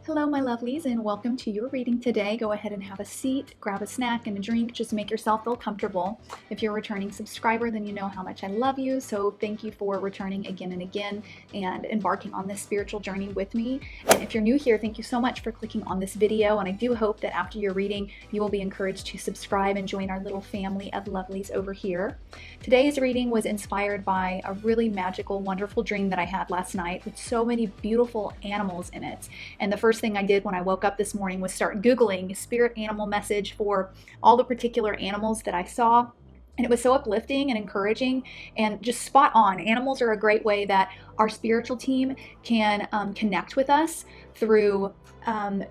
Hello, my lovelies, and welcome to your reading today. Go ahead and have a seat, grab a snack and a drink. Just make yourself feel comfortable. If you're a returning subscriber, then you know how much I love you. So thank you for returning again and again and embarking on this spiritual journey with me. And if you're new here, thank you so much for clicking on this video. And I do hope that after your reading, you will be encouraged to subscribe and join our little family of lovelies over here. Today's reading was inspired by a really magical, wonderful dream that I had last night with so many beautiful animals in it. And the first thing I did when I woke up this morning was start Googling spirit animal message for all the particular animals that I saw. And it was so uplifting and encouraging and just spot on. Animals are a great way that our spiritual team can connect with us through,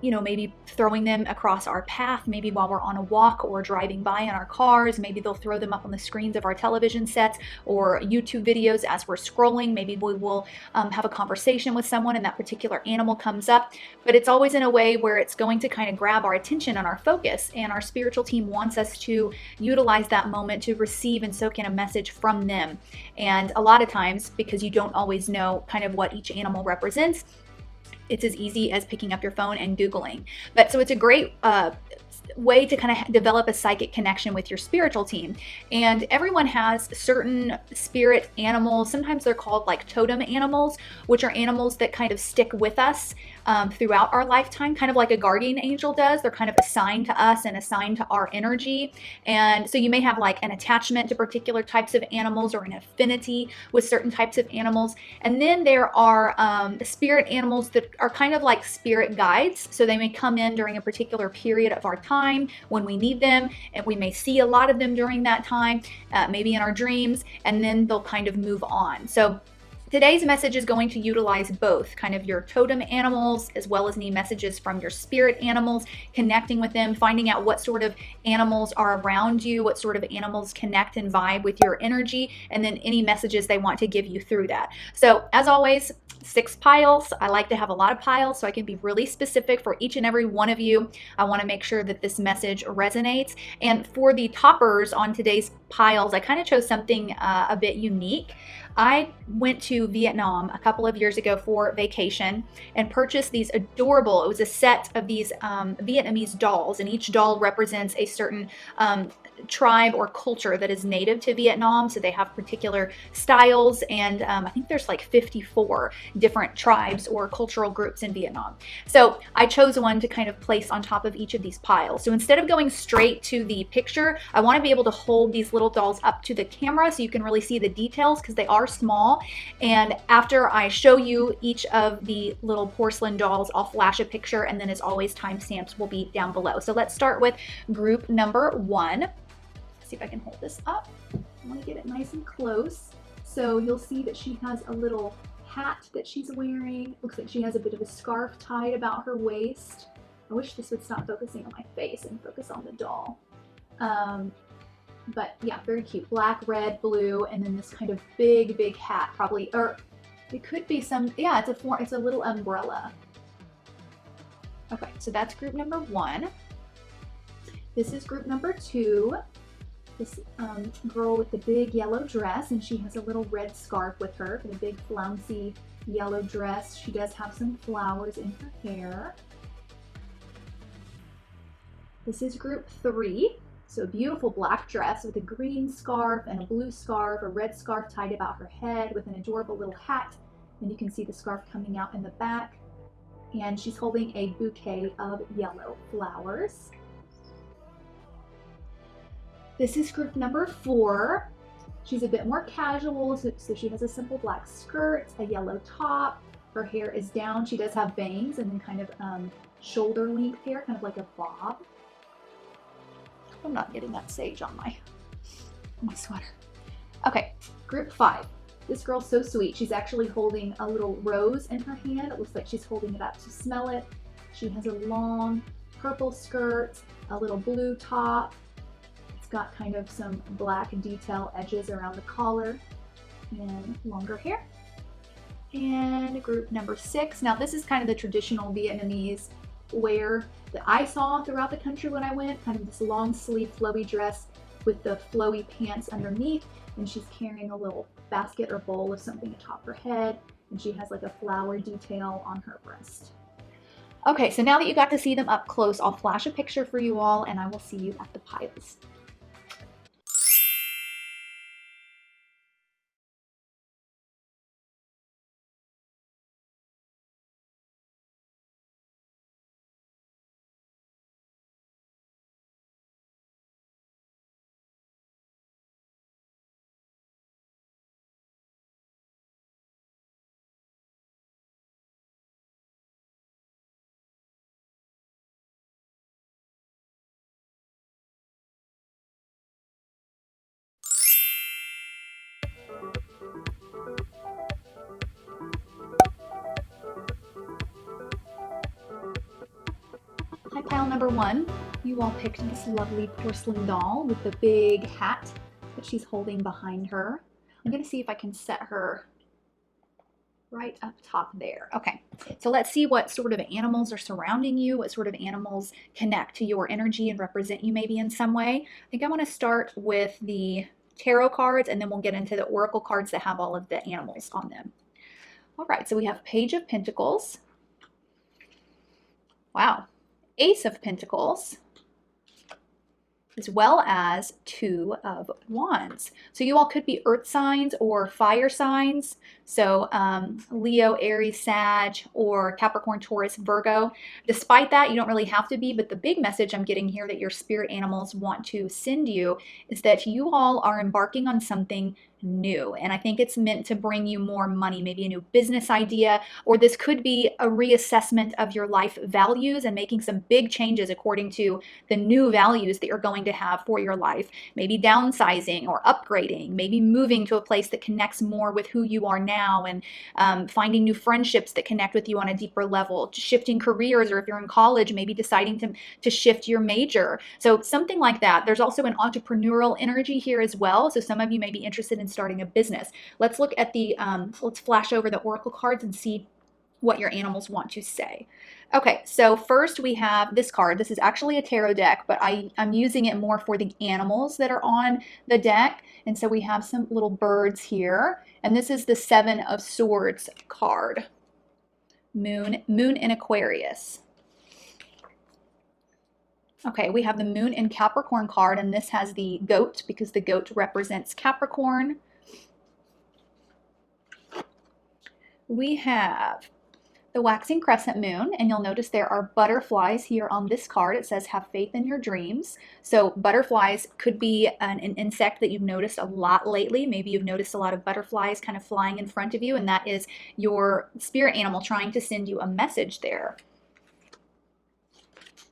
maybe throwing them across our path, maybe while we're on a walk or driving by in our cars. Maybe they'll throw them up on the screens of our television sets or YouTube videos as we're scrolling. Maybe we will have a conversation with someone and that particular animal comes up. But it's always in a way where it's going to kind of grab our attention and our focus. And our spiritual team wants us to utilize that moment to receive and soak in a message from them. And a lot of times, because you don't always know kind of what each animal represents, it's as easy as picking up your phone and Googling. But so it's a great way to kind of develop a psychic connection with your spiritual team. And everyone has certain spirit animals. Sometimes they're called like totem animals, which are animals that kind of stick with us throughout our lifetime, kind of like a guardian angel does. They're kind of assigned to us and assigned to our energy. And so you may have like an attachment to particular types of animals or an affinity with certain types of animals. And then there are spirit animals that are kind of like spirit guides. So they may come in during a particular period of our time when we need them, and we may see a lot of them during that time, maybe in our dreams, and then they'll kind of move on. So today's message is going to utilize both kind of your totem animals as well as any messages from your spirit animals, connecting with them, finding out what sort of animals are around you, what sort of animals connect and vibe with your energy, and then any messages they want to give you through that. So as always, 6 piles. I like to have a lot of piles so I can be really specific for each and every one of you. I want to make sure that this message resonates. And for the toppers on today's piles, I kind of chose something a bit unique. I went to Vietnam a couple of years ago for vacation and purchased these adorable, it was a set of these Vietnamese dolls, and each doll represents a certain tribe or culture that is native to Vietnam. So they have particular styles, and I think there's like 54 different tribes or cultural groups in Vietnam. So I chose one to kind of place on top of each of these piles. So instead of going straight to the picture, I want to be able to hold these little dolls up to the camera so you can really see the details because they are small. And after I show you each of the little porcelain dolls, I'll flash a picture, and then as always, timestamps will be down below. So let's start with group number 1. See if I can hold this up. I want to get it nice and close. So you'll see that she has a little hat that she's wearing. Looks like she has a bit of a scarf tied about her waist. I wish this would stop focusing on my face and focus on the doll. But yeah, very cute. Black, red, blue, and then this kind of big hat, probably, or it could be some, yeah, it's a little umbrella. Okay, so that's group number 1. This is group number 2. This girl with the big yellow dress, and she has a little red scarf with her, the big flouncy yellow dress. She does have some flowers in her hair. This is group 3. So a beautiful black dress with a green scarf and a blue scarf, a red scarf tied about her head with an adorable little hat. And you can see the scarf coming out in the back. And she's holding a bouquet of yellow flowers. This is group number 4. She's a bit more casual, so she has a simple black skirt, a yellow top. Her hair is down. She does have bangs and then kind of shoulder length hair, kind of like a bob. I'm not getting that sage on my sweater. Okay, group 5. This girl's so sweet. She's actually holding a little rose in her hand. It looks like she's holding it up to smell it. She has a long purple skirt, a little blue top. It's got kind of some black detail edges around the collar and longer hair. And group number 6. Now this is kind of the traditional Vietnamese wear that I saw throughout the country when I went, kind of this long sleeve flowy dress with the flowy pants underneath, and she's carrying a little basket or bowl of something atop her head, and she has like a flower detail on her breast. Okay, so now that you got to see them up close, I'll flash a picture for you all and I will see you at the piles. Hi, pile number one. You all picked this lovely porcelain doll with the big hat that she's holding behind her. I'm going to see if I can set her right up top there. Okay, so let's see what sort of animals are surrounding you, what sort of animals connect to your energy and represent you maybe in some way. I think I want to start with the tarot cards and then we'll get into the oracle cards that have all of the animals on them. All right, so we have Page of Pentacles. Wow. Ace of Pentacles, as well as Two of Wands. So you all could be earth signs or fire signs. So Leo, Aries, Sag, or Capricorn, Taurus, Virgo. Despite that, you don't really have to be, but the big message I'm getting here that your spirit animals want to send you is that you all are embarking on something new. And I think it's meant to bring you more money, maybe a new business idea, or this could be a reassessment of your life values and making some big changes according to the new values that you're going to have for your life. Maybe downsizing or upgrading, maybe moving to a place that connects more with who you are now and finding new friendships that connect with you on a deeper level, shifting careers, or if you're in college, maybe deciding to shift your major. So something like that. There's also an entrepreneurial energy here as well. So some of you may be interested in starting a business. Let's look at the, let's flash over the oracle cards and see what your animals want to say. Okay, so first we have this card. This is actually a tarot deck, but I'm using it more for the animals that are on the deck. And so we have some little birds here. And this is the Seven of Swords card. Moon in Aquarius. Okay, we have the Moon in Capricorn card, and this has the goat because the goat represents Capricorn. We have the waxing crescent moon, and you'll notice there are butterflies here on this card. It says have faith in your dreams. So butterflies could be an insect that you've noticed a lot lately. Maybe you've noticed a lot of butterflies kind of flying in front of you, and that is your spirit animal trying to send you a message there.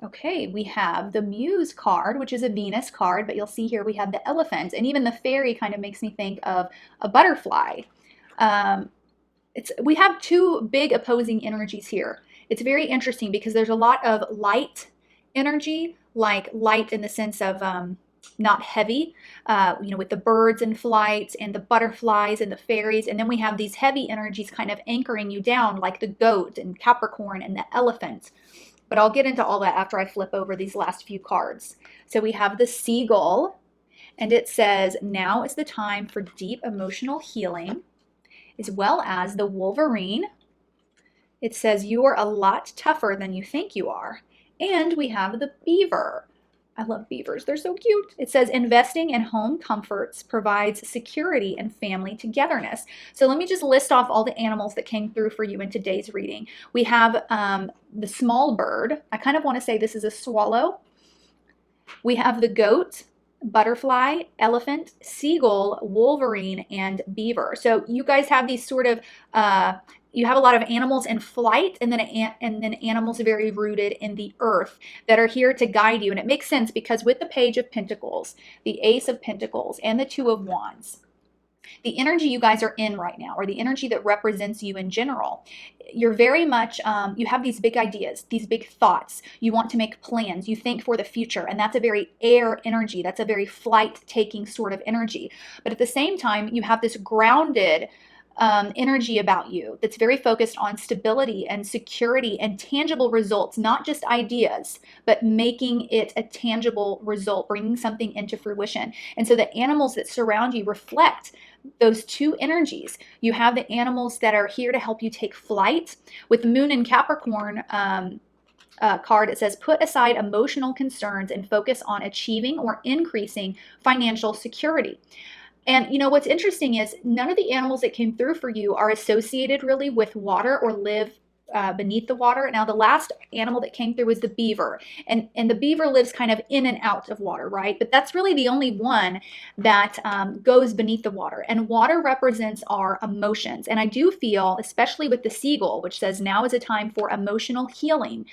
Okay, we have the Muse card, which is a Venus card, but you'll see here we have the elephant, and even the fairy kind of makes me think of a butterfly. We have two big opposing energies here. It's very interesting because there's a lot of light energy, like light in the sense of not heavy, with the birds in flight and the butterflies and the fairies. And then we have these heavy energies kind of anchoring you down, like the goat and Capricorn and the elephant. But I'll get into all that after I flip over these last few cards. So we have the seagull, and it says, now is the time for deep emotional healing, as well as the Wolverine. It says, you are a lot tougher than you think you are. And we have the beaver. I love beavers. They're so cute. It says, investing in home comforts provides security and family togetherness. So let me just list off all the animals that came through for you in today's reading. We have the small bird. I kind of want to say this is a swallow. We have the goat, butterfly, elephant, seagull, wolverine, and beaver. So you guys have these sort of you have a lot of animals in flight, and then animals very rooted in the earth that are here to guide you. And it makes sense because with the Page of Pentacles, the Ace of Pentacles, and the Two of Wands, the energy you guys are in right now, or the energy that represents you in general, you're very much, you have these big ideas, these big thoughts. You want to make plans. You think for the future, and that's a very air energy. That's a very flight-taking sort of energy. But at the same time, you have this grounded energy about you that's very focused on stability and security and tangible results, not just ideas, but making it a tangible result, bringing something into fruition. And so the animals that surround you reflect those two energies. You have the animals that are here to help you take flight. With the moon in Capricorn, card, it says, put aside emotional concerns and focus on achieving or increasing financial security. And you know what's interesting is none of the animals that came through for you are associated really with water or live beneath the water. Now, the last animal that came through was the beaver, and the beaver lives kind of in and out of water, right? But that's really the only one that goes beneath the water. And water represents our emotions. And I do feel, especially with the seagull, which says now is a time for emotional healing,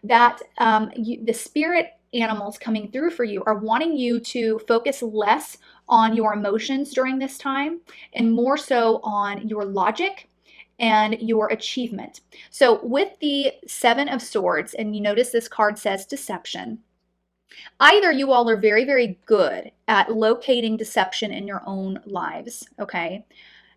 that the spirit animals coming through for you are wanting you to focus less on your emotions during this time and more so on your logic and your achievement. So with the Seven of Swords, and you notice this card says deception, either you all are very, very good at locating deception in your own lives, okay?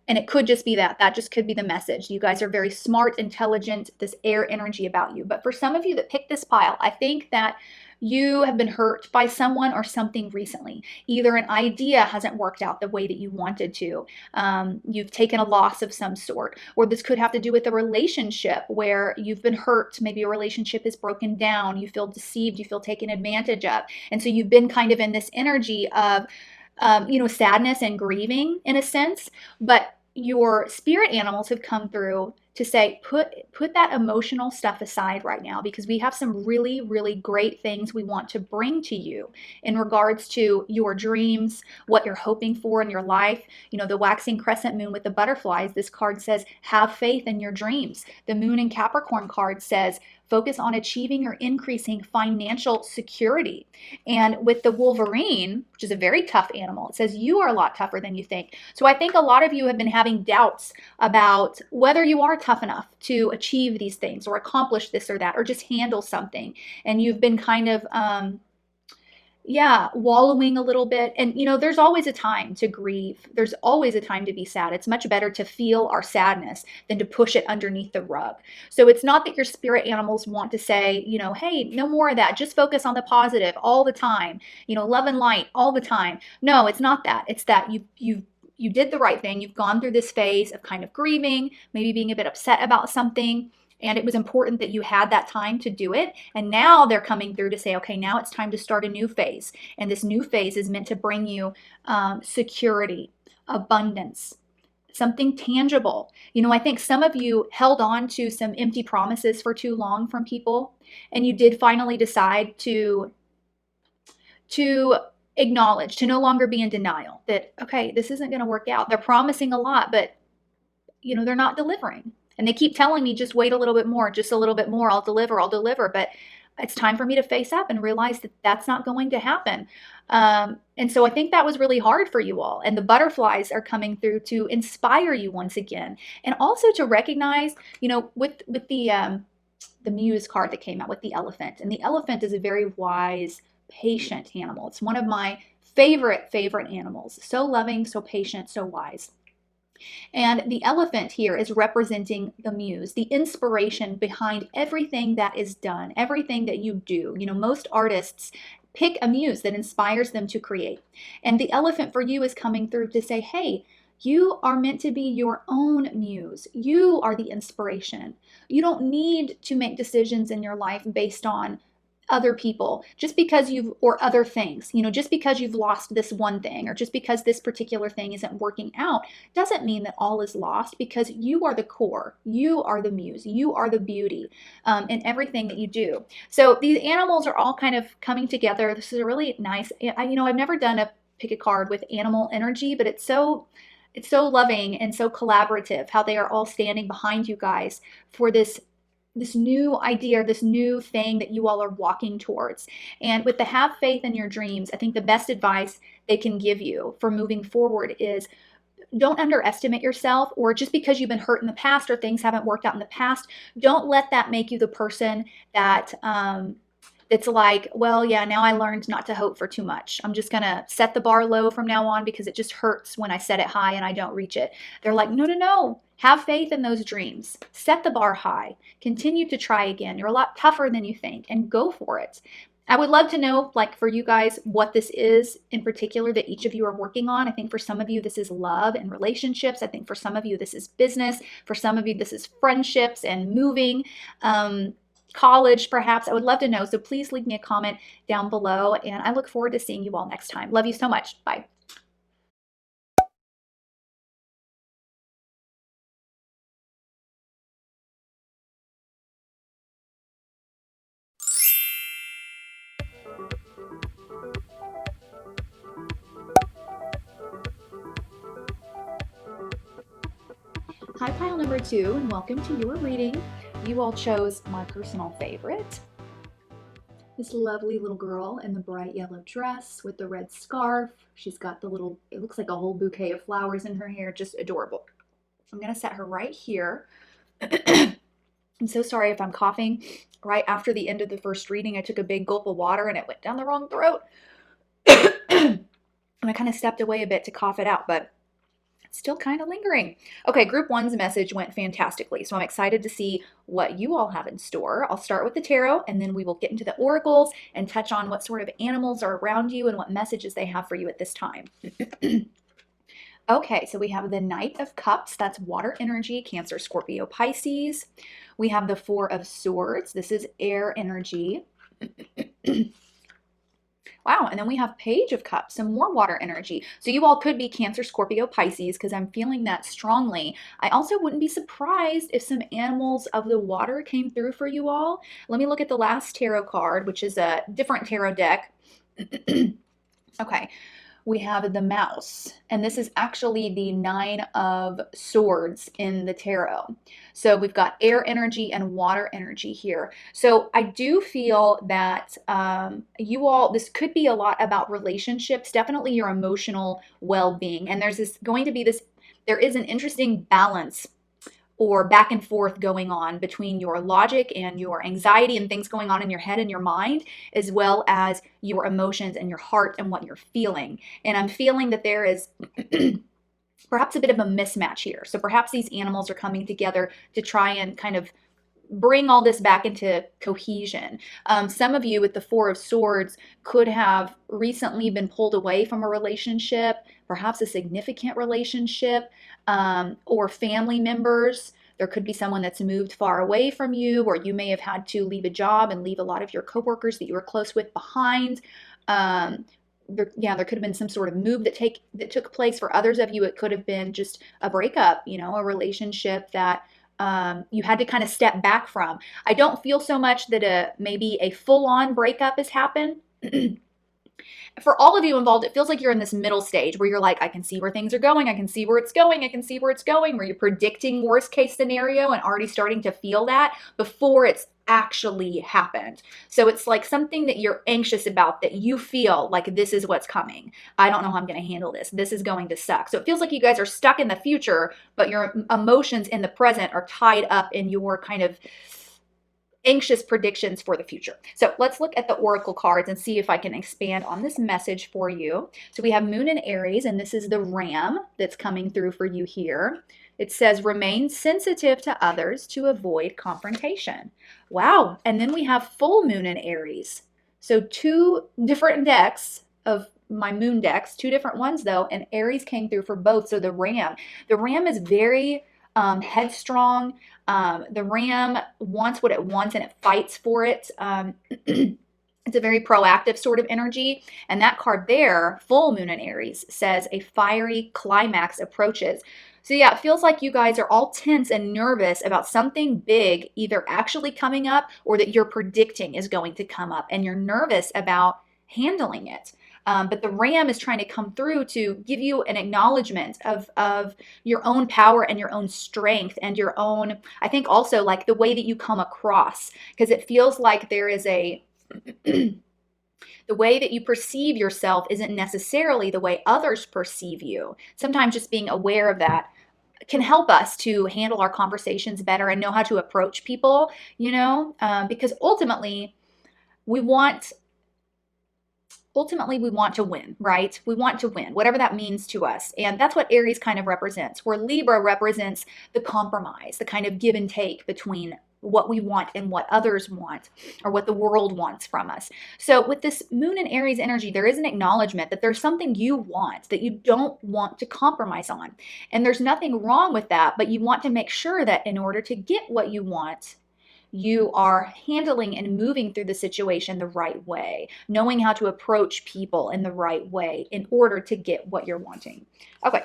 And it could just be that just could be the message. You guys are very smart, intelligent, this air energy about you. But for some of you that picked this pile, I think that you have been hurt by someone or something recently. Either an idea hasn't worked out the way that you wanted to. You've taken a loss of some sort, or this could have to do with a relationship where you've been hurt. Maybe a relationship is broken down. You feel deceived. You feel taken advantage of. And so you've been kind of in this energy of sadness and grieving in a sense, but your spirit animals have come through to say, put that emotional stuff aside right now, because we have some really, really great things we want to bring to you in regards to your dreams, what you're hoping for in your life. You know, the waxing crescent moon with the butterflies, this card says, have faith in your dreams. The moon in Capricorn card says, focus on achieving or increasing financial security. And with the Wolverine, which is a very tough animal, it says you are a lot tougher than you think. So I think a lot of you have been having doubts about whether you are tough enough to achieve these things or accomplish this or that or just handle something. And you've been kind of wallowing a little bit. And, you know, there's always a time to grieve. There's always a time to be sad. It's much better to feel our sadness than to push it underneath the rug. So it's not that your spirit animals want to say, you know, hey, no more of that. Just focus on the positive all the time. You know, love and light all the time. No, it's not that. It's that you did the right thing. You've gone through this phase of kind of grieving, maybe being a bit upset about something. And it was important that you had that time to do it. And now they're coming through to say, okay, now it's time to start a new phase. And this new phase is meant to bring you security, abundance, something tangible. You know, I think some of you held on to some empty promises for too long from people. And you did finally decide to acknowledge, to no longer be in denial that, okay, this isn't going to work out. They're promising a lot, but, you know, they're not delivering. And they keep telling me, just wait a little bit more, just a little bit more, I'll deliver. But it's time for me to face up and realize that that's not going to happen. And so I think that was really hard for you all. And the butterflies are coming through to inspire you once again. And also to recognize, you know, with the Muse card that came out with the elephant. And the elephant is a very wise, patient animal. It's one of my favorite animals. So loving, so patient, so wise. And the elephant here is representing the muse, the inspiration behind everything that is done, everything that you do. You know, most artists pick a muse that inspires them to create. And the elephant for you is coming through to say, hey, you are meant to be your own muse. You are the inspiration. You don't need to make decisions in your life based on other people, just because or other things, you know, just because you've lost this one thing, or just because this particular thing isn't working out, doesn't mean that all is lost, because you are the core, you are the muse, you are the beauty in everything that you do. So these animals are all kind of coming together. This is a really nice, I've never done a pick a card with animal energy, but it's so loving and so collaborative how they are all standing behind you guys for this new idea, this new thing that you all are walking towards. And with the have faith in your dreams, I think the best advice they can give you for moving forward is, don't underestimate yourself, or just because you've been hurt in the past or things haven't worked out in the past, don't let that make you the person that it's like, well, yeah, now I learned not to hope for too much. I'm just going to set the bar low from now on because it just hurts when I set it high and I don't reach it. They're like, no. Have faith in those dreams. Set the bar high. Continue to try again. You're a lot tougher than you think, and go for it. I would love to know, like, for you guys, what this is in particular that each of you are working on. I think for some of you, this is love and relationships. I think for some of you, this is business. For some of you, this is friendships and moving. college perhaps. I would love to know. So please leave me a comment down below, and I look forward to seeing you all next time. Love you so much. Bye. Hi, pile number 2, and welcome to your reading. You all chose my personal favorite. This lovely little girl in the bright yellow dress with the red scarf. She's got the little, it looks like a whole bouquet of flowers in her hair, just adorable. I'm gonna set her right here. I'm so sorry if I'm coughing. Right after the end of the first reading, I took a big gulp of water and it went down the wrong throat. And I kind of stepped away a bit to cough it out, but it's still kind of lingering. Okay, group 1's message went fantastically, so I'm excited to see what you all have in store. I'll start with the tarot, and then we will get into the oracles and touch on what sort of animals are around you and what messages they have for you at this time. Okay, so we have the Knight of Cups. That's water energy, Cancer, Scorpio, Pisces. We have the Four of Swords. This is air energy. Wow, and then we have Page of Cups, some more water energy. So you all could be Cancer, Scorpio, Pisces, because I'm feeling that strongly. I also wouldn't be surprised if some animals of the water came through for you all. Let me look at the last tarot card, which is a different tarot deck. Okay, we have the Mouse, and this is actually the Nine of Swords in the tarot. So we've got air energy and water energy here. So I do feel that you all, this could be a lot about relationships, definitely your emotional well-being. And there's there is an interesting balance or back and forth going on between your logic and your anxiety and things going on in your head and your mind, as well as your emotions and your heart and what you're feeling. And I'm feeling that there is perhaps a bit of a mismatch here. So perhaps these animals are coming together to try and kind of bring all this back into cohesion. Some of you with the Four of Swords could have recently been pulled away from a relationship, perhaps a significant relationship, or family members. There could be someone that's moved far away from you, or you may have had to leave a job and leave a lot of your coworkers that you were close with behind. There could have been some sort of move that took place. For others of you, it could have been just a breakup, a relationship that you had to kind of step back from. I don't feel so much that maybe a full-on breakup has happened. For all of you involved, it feels like you're in this middle stage where you're like, I can see where things are going. I can see where it's going. I can see where it's going, where you're predicting worst case scenario and already starting to feel that before it's actually happened. So it's like something that you're anxious about, that you feel like this is what's coming. I don't know how I'm going to handle this. This is going to suck. So it feels like you guys are stuck in the future, but your emotions in the present are tied up in your kind of anxious predictions for the future. So let's look at the oracle cards and see if I can expand on this message for you. So we have Moon and Aries, and this is the Ram that's coming through for you here. It says, remain sensitive to others to avoid confrontation. Wow. And then we have full Moon and Aries. So 2 different decks of my moon decks, 2 different ones though, and Aries came through for both. So the Ram is very headstrong. The Ram wants what it wants and it fights for it. It's a very proactive sort of energy. And that card there, full Moon in Aries, says a fiery climax approaches. So yeah, it feels like you guys are all tense and nervous about something big either actually coming up or that you're predicting is going to come up, and you're nervous about handling it. But the Ram is trying to come through to give you an acknowledgement of your own power and your own strength and your own, I think also like the way that you come across, because it feels like there is a, the way that you perceive yourself isn't necessarily the way others perceive you. Sometimes just being aware of that can help us to handle our conversations better and know how to approach people, because ultimately we want to win, right? We want to win, whatever that means to us. And that's what Aries kind of represents, where Libra represents the compromise, the kind of give and take between what we want and what others want, or what the world wants from us. So with this Moon and Aries energy, there is an acknowledgement that there's something you want that you don't want to compromise on. And there's nothing wrong with that, but you want to make sure that in order to get what you want, You are handling and moving through the situation the right way, knowing how to approach people in the right way in order to get what you're wanting. Okay,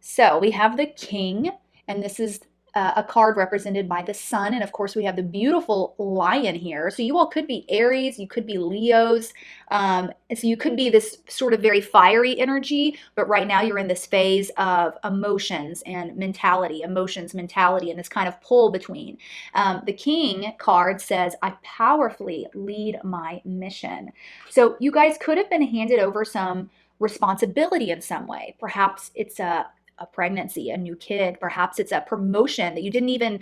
so we have the King, and this is a card represented by the sun. And of course, we have the beautiful lion here. So you all could be Aries, you could be Leos. So you could be this sort of very fiery energy, but right now you're in this phase of emotions and mentality, emotions, mentality, and this kind of pull between. The King card says, I powerfully lead my mission. So you guys could have been handed over some responsibility in some way. Perhaps it's a pregnancy, a new kid. Perhaps it's a promotion that you didn't even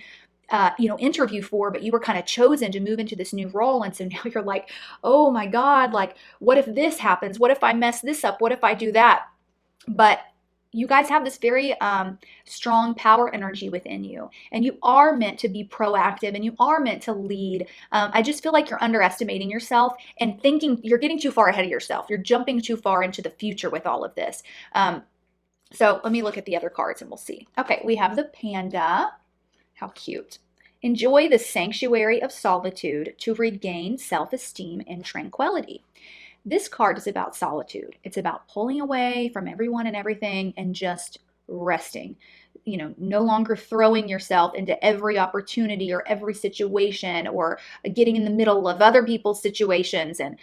interview for, but you were kind of chosen to move into this new role. And so now you're like, oh my God, like, what if this happens? What if I mess this up? What if I do that? But you guys have this very strong power energy within you, and you are meant to be proactive, and you are meant to lead. I just feel like you're underestimating yourself and thinking you're getting too far ahead of yourself. You're jumping too far into the future with all of this. So let me look at the other cards and we'll see. Okay, we have the panda. How cute. Enjoy the sanctuary of solitude to regain self-esteem and tranquility. This card is about solitude. It's about pulling away from everyone and everything and just resting. No longer throwing yourself into every opportunity or every situation or getting in the middle of other people's situations. And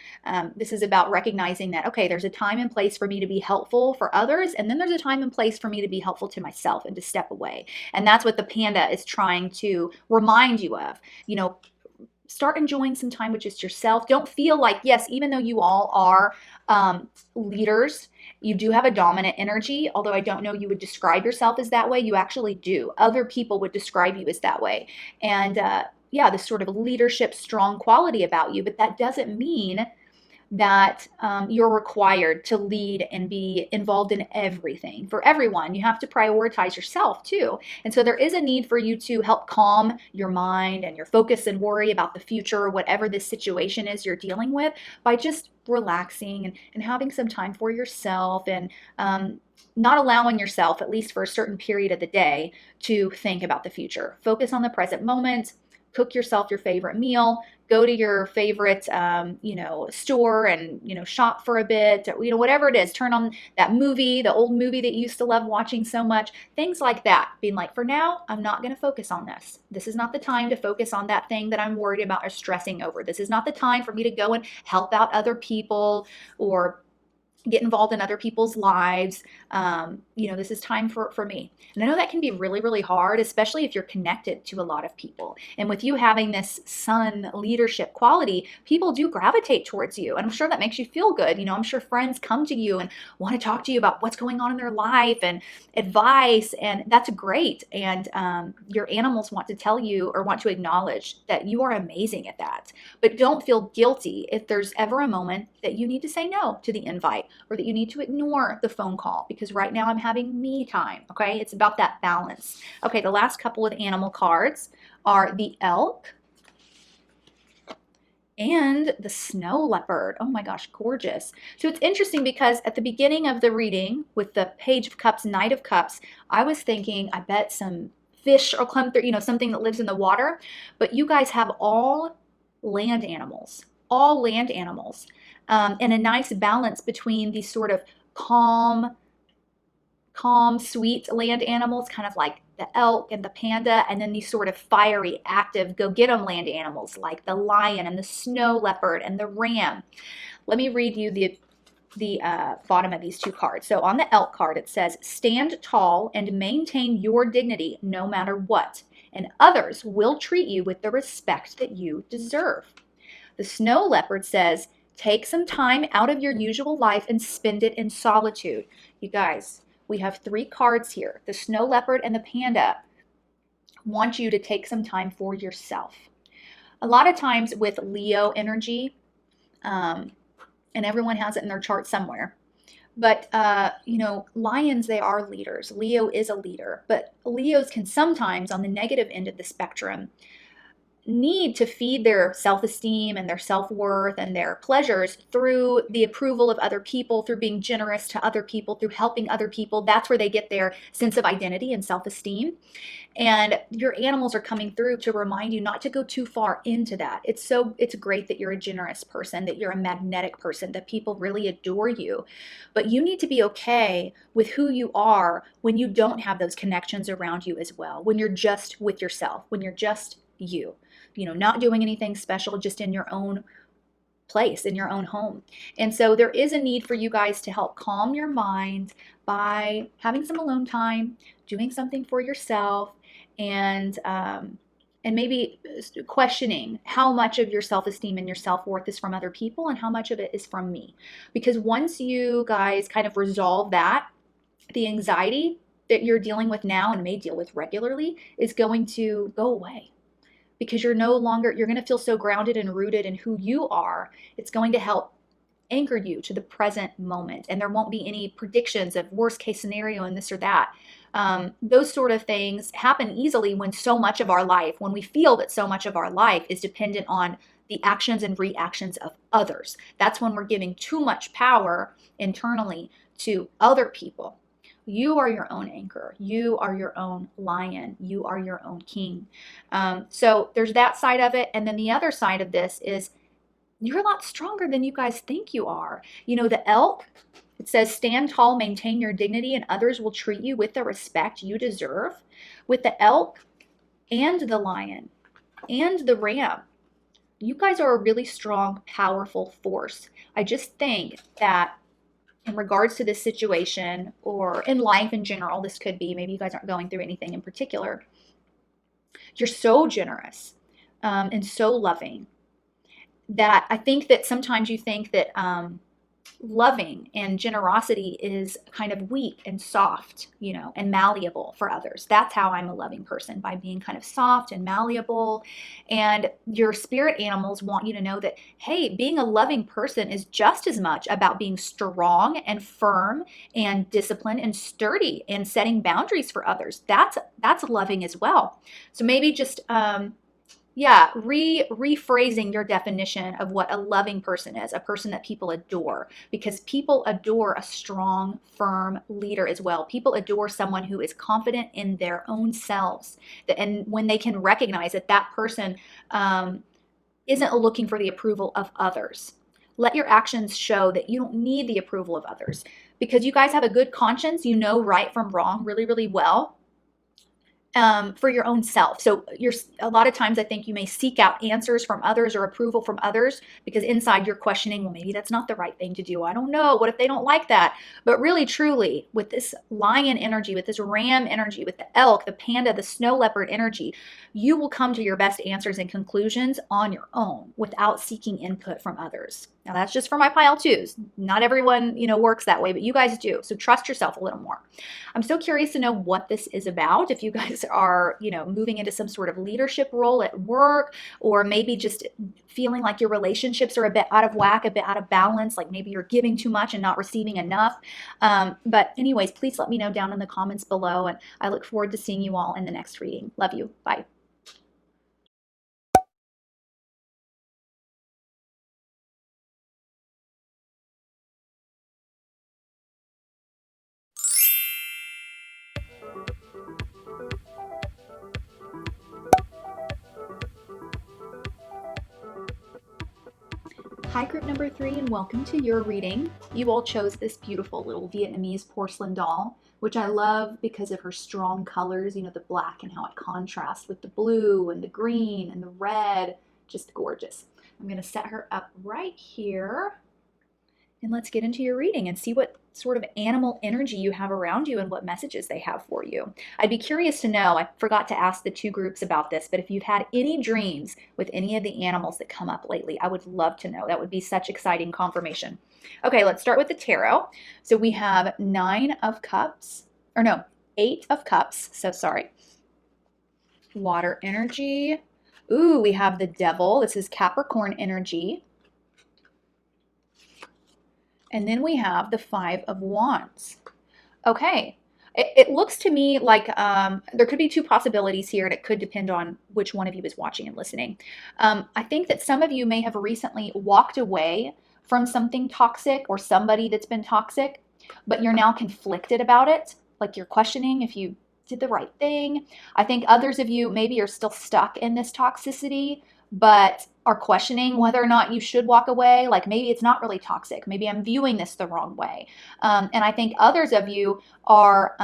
this is about recognizing that, okay, there's a time and place for me to be helpful for others, and then there's a time and place for me to be helpful to myself and to step away. And that's what the panda is trying to remind you of. Start enjoying some time with just yourself. Don't feel like, yes, even though you all are leaders, you do have a dominant energy, although I don't know you would describe yourself as that way. You actually do. Other people would describe you as that way. And yeah, this sort of leadership, strong quality about you, but that doesn't mean that you're required to lead and be involved in everything for everyone. You have to prioritize yourself too. And so there is a need for you to help calm your mind and your focus and worry about the future or whatever this situation is you're dealing with by just relaxing and having some time for yourself and not allowing yourself, at least for a certain period of the day, to think about the future. Focus on the present moment. Cook yourself your favorite meal, go to your favorite, store and, shop for a bit, whatever it is, turn on that movie, the old movie that you used to love watching so much, things like that. Being like, for now, I'm not going to focus on this. This is not the time to focus on that thing that I'm worried about or stressing over. This is not the time for me to go and help out other people or get involved in other people's lives. This is time for me. And I know that can be really, really hard, especially if you're connected to a lot of people. And with you having this sun leadership quality, people do gravitate towards you. And I'm sure that makes you feel good. I'm sure friends come to you and want to talk to you about what's going on in their life and advice. And that's great. And your animals want to tell you or want to acknowledge that you are amazing at that. But don't feel guilty if there's ever a moment that you need to say no to the invite, or that you need to ignore the phone call, because right now I'm having me time, okay? It's about that balance. Okay, the last couple of animal cards are the elk and the snow leopard. Oh my gosh, gorgeous. So it's interesting because at the beginning of the reading with the Page of Cups, Knight of Cups, I was thinking, I bet some fish will come through, something that lives in the water, but you guys have all land animals, and a nice balance between these sort of calm, sweet land animals, kind of like the elk and the panda, and then these sort of fiery, active, go-get-'em land animals like the lion and the snow leopard and the ram. Let me read you the bottom of these two cards. So on the elk card, it says, stand tall and maintain your dignity no matter what, and others will treat you with the respect that you deserve. The snow leopard says, take some time out of your usual life and spend it in solitude. You guys, we have three cards here. The snow leopard and the panda want you to take some time for yourself. A lot of times with Leo energy, and everyone has it in their chart somewhere, but, lions, they are leaders. Leo is a leader, but Leos can sometimes, on the negative end of the spectrum, need to feed their self-esteem and their self-worth and their pleasures through the approval of other people, through being generous to other people, through helping other people. That's where they get their sense of identity and self-esteem. And your animals are coming through to remind you not to go too far into that. It's great that you're a generous person, that you're a magnetic person, that people really adore you. But you need to be okay with who you are when you don't have those connections around you as well, when you're just with yourself, when you're just you. Not doing anything special, just in your own place, in your own home. And so there is a need for you guys to help calm your mind by having some alone time, doing something for yourself, and maybe questioning how much of your self-esteem and your self-worth is from other people and how much of it is from me. Because once you guys kind of resolve that, the anxiety that you're dealing with now and may deal with regularly is going to go away. Because you're going to feel so grounded and rooted in who you are. It's going to help anchor you to the present moment. And there won't be any predictions of worst case scenario and this or that. Those sort of things happen easily when when we feel that so much of our life is dependent on the actions and reactions of others. That's when we're giving too much power internally to other people. You are your own anchor. You are your own lion. You are your own king. So there's that side of it. And then the other side of this is you're a lot stronger than you guys think you are. The elk, it says, stand tall, maintain your dignity, and others will treat you with the respect you deserve. With the elk and the lion and the ram, you guys are a really strong, powerful force. I just think that in regards to this situation, or in life in general, this could be, maybe you guys aren't going through anything in particular, you're so generous and so loving that I think that sometimes you think that loving and generosity is kind of weak and soft, and malleable for others. That's how I'm a loving person, by being kind of soft and malleable. And your spirit animals want you to know that, hey, being a loving person is just as much about being strong and firm and disciplined and sturdy and setting boundaries for others. That's loving as well. So maybe just rephrasing your definition of what a loving person is, a person that people adore, because people adore a strong, firm leader as well. People adore someone who is confident in their own selves, and when they can recognize that that person isn't looking for the approval of others. Let your actions show that you don't need the approval of others, because you guys have a good conscience. You know right from wrong really, really well. For your own self. So a lot of times I think you may seek out answers from others or approval from others because inside you're questioning, well, maybe that's not the right thing to do. I don't know. What if they don't like that? But really, truly, with this lion energy, with this ram energy, with the elk, the panda, the snow leopard energy, you will come to your best answers and conclusions on your own without seeking input from others. Now that's just for my pile twos. Not everyone, works that way, but you guys do. So trust yourself a little more. I'm so curious to know what this is about. If you guys are, moving into some sort of leadership role at work, or maybe just feeling like your relationships are a bit out of whack, a bit out of balance, like maybe you're giving too much and not receiving enough. But anyways, please let me know down in the comments below, and I look forward to seeing you all in the next reading. Love you. Bye. Hi, group number 3, and welcome to your reading. You all chose this beautiful little Vietnamese porcelain doll, which I love because of her strong colors, the black and how it contrasts with the blue and the green and the red. Just gorgeous. I'm going to set her up right here, and let's get into your reading and see what sort of animal energy you have around you and what messages they have for you. I'd be curious to know, I forgot to ask the 2 groups about this, but if you've had any dreams with any of the animals that come up lately, I would love to know. That would be such exciting confirmation. Okay, let's start with the tarot. So we have 8 of Cups. So sorry. Water energy. Ooh, we have the Devil. This is Capricorn energy. And then we have the 5 of Wands. Okay, It looks to me like there could be two possibilities here, and it could depend on which one of you is watching and listening. I think that some of you may have recently walked away from something toxic or somebody that's been toxic, but you're now conflicted about it. Like you're questioning if you did the right thing. I think others of you maybe are still stuck in this toxicity, but are questioning whether or not you should walk away. Like maybe it's not really toxic. Maybe I'm viewing this the wrong way. And I think others of you are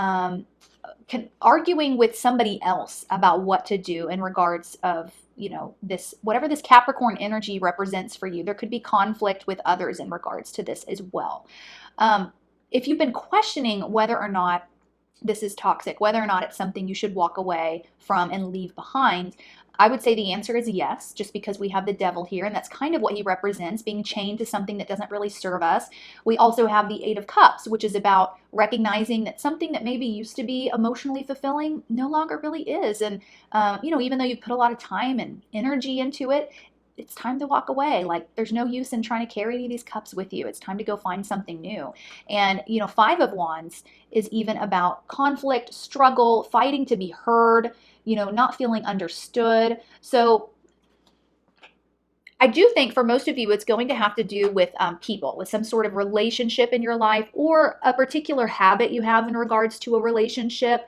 arguing with somebody else about what to do in regards of, you know, this, whatever this Capricorn energy represents for you. There could be conflict with others in regards to this as well. If you've been questioning whether or not this is toxic, whether or not it's something you should walk away from and leave behind, I would say the answer is yes, just because we have the devil here, and that's kind of what he represents, being chained to something that doesn't really serve us. We also have the Eight of Cups, which is about recognizing that something that maybe used to be emotionally fulfilling no longer really is. And, you know, even though you've put a lot of time and energy into it, it's time to walk away. Like there's no use in trying to carry any of these cups with you. It's time to go find something new. And, you know, Five of Wands is even about conflict, struggle, fighting to be heard, you know, not feeling understood. So I do think for most of you, it's going to have to do with people, with some sort of relationship in your life or a particular habit you have in regards to a relationship.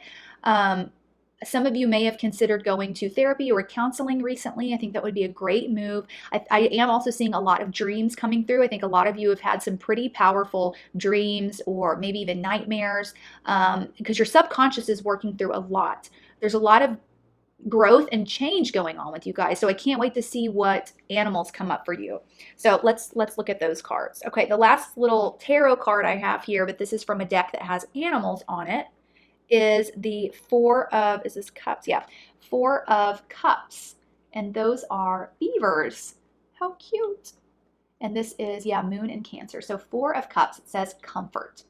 Some of you may have considered going to therapy or counseling recently. I think that would be a great move. I am also seeing a lot of dreams coming through. I think a lot of you have had some pretty powerful dreams or maybe even nightmares because your subconscious is working through a lot. There's a lot of growth and change going on with you guys. So I can't wait to see what animals come up for you. So let's look at those cards. Okay, the last little tarot card I have here, but this is from a deck that has animals on it, is the is this cups? Yeah, Four of Cups. And those are beavers. How cute. And this is, yeah, Moon and Cancer. So Four of Cups, it says comfort.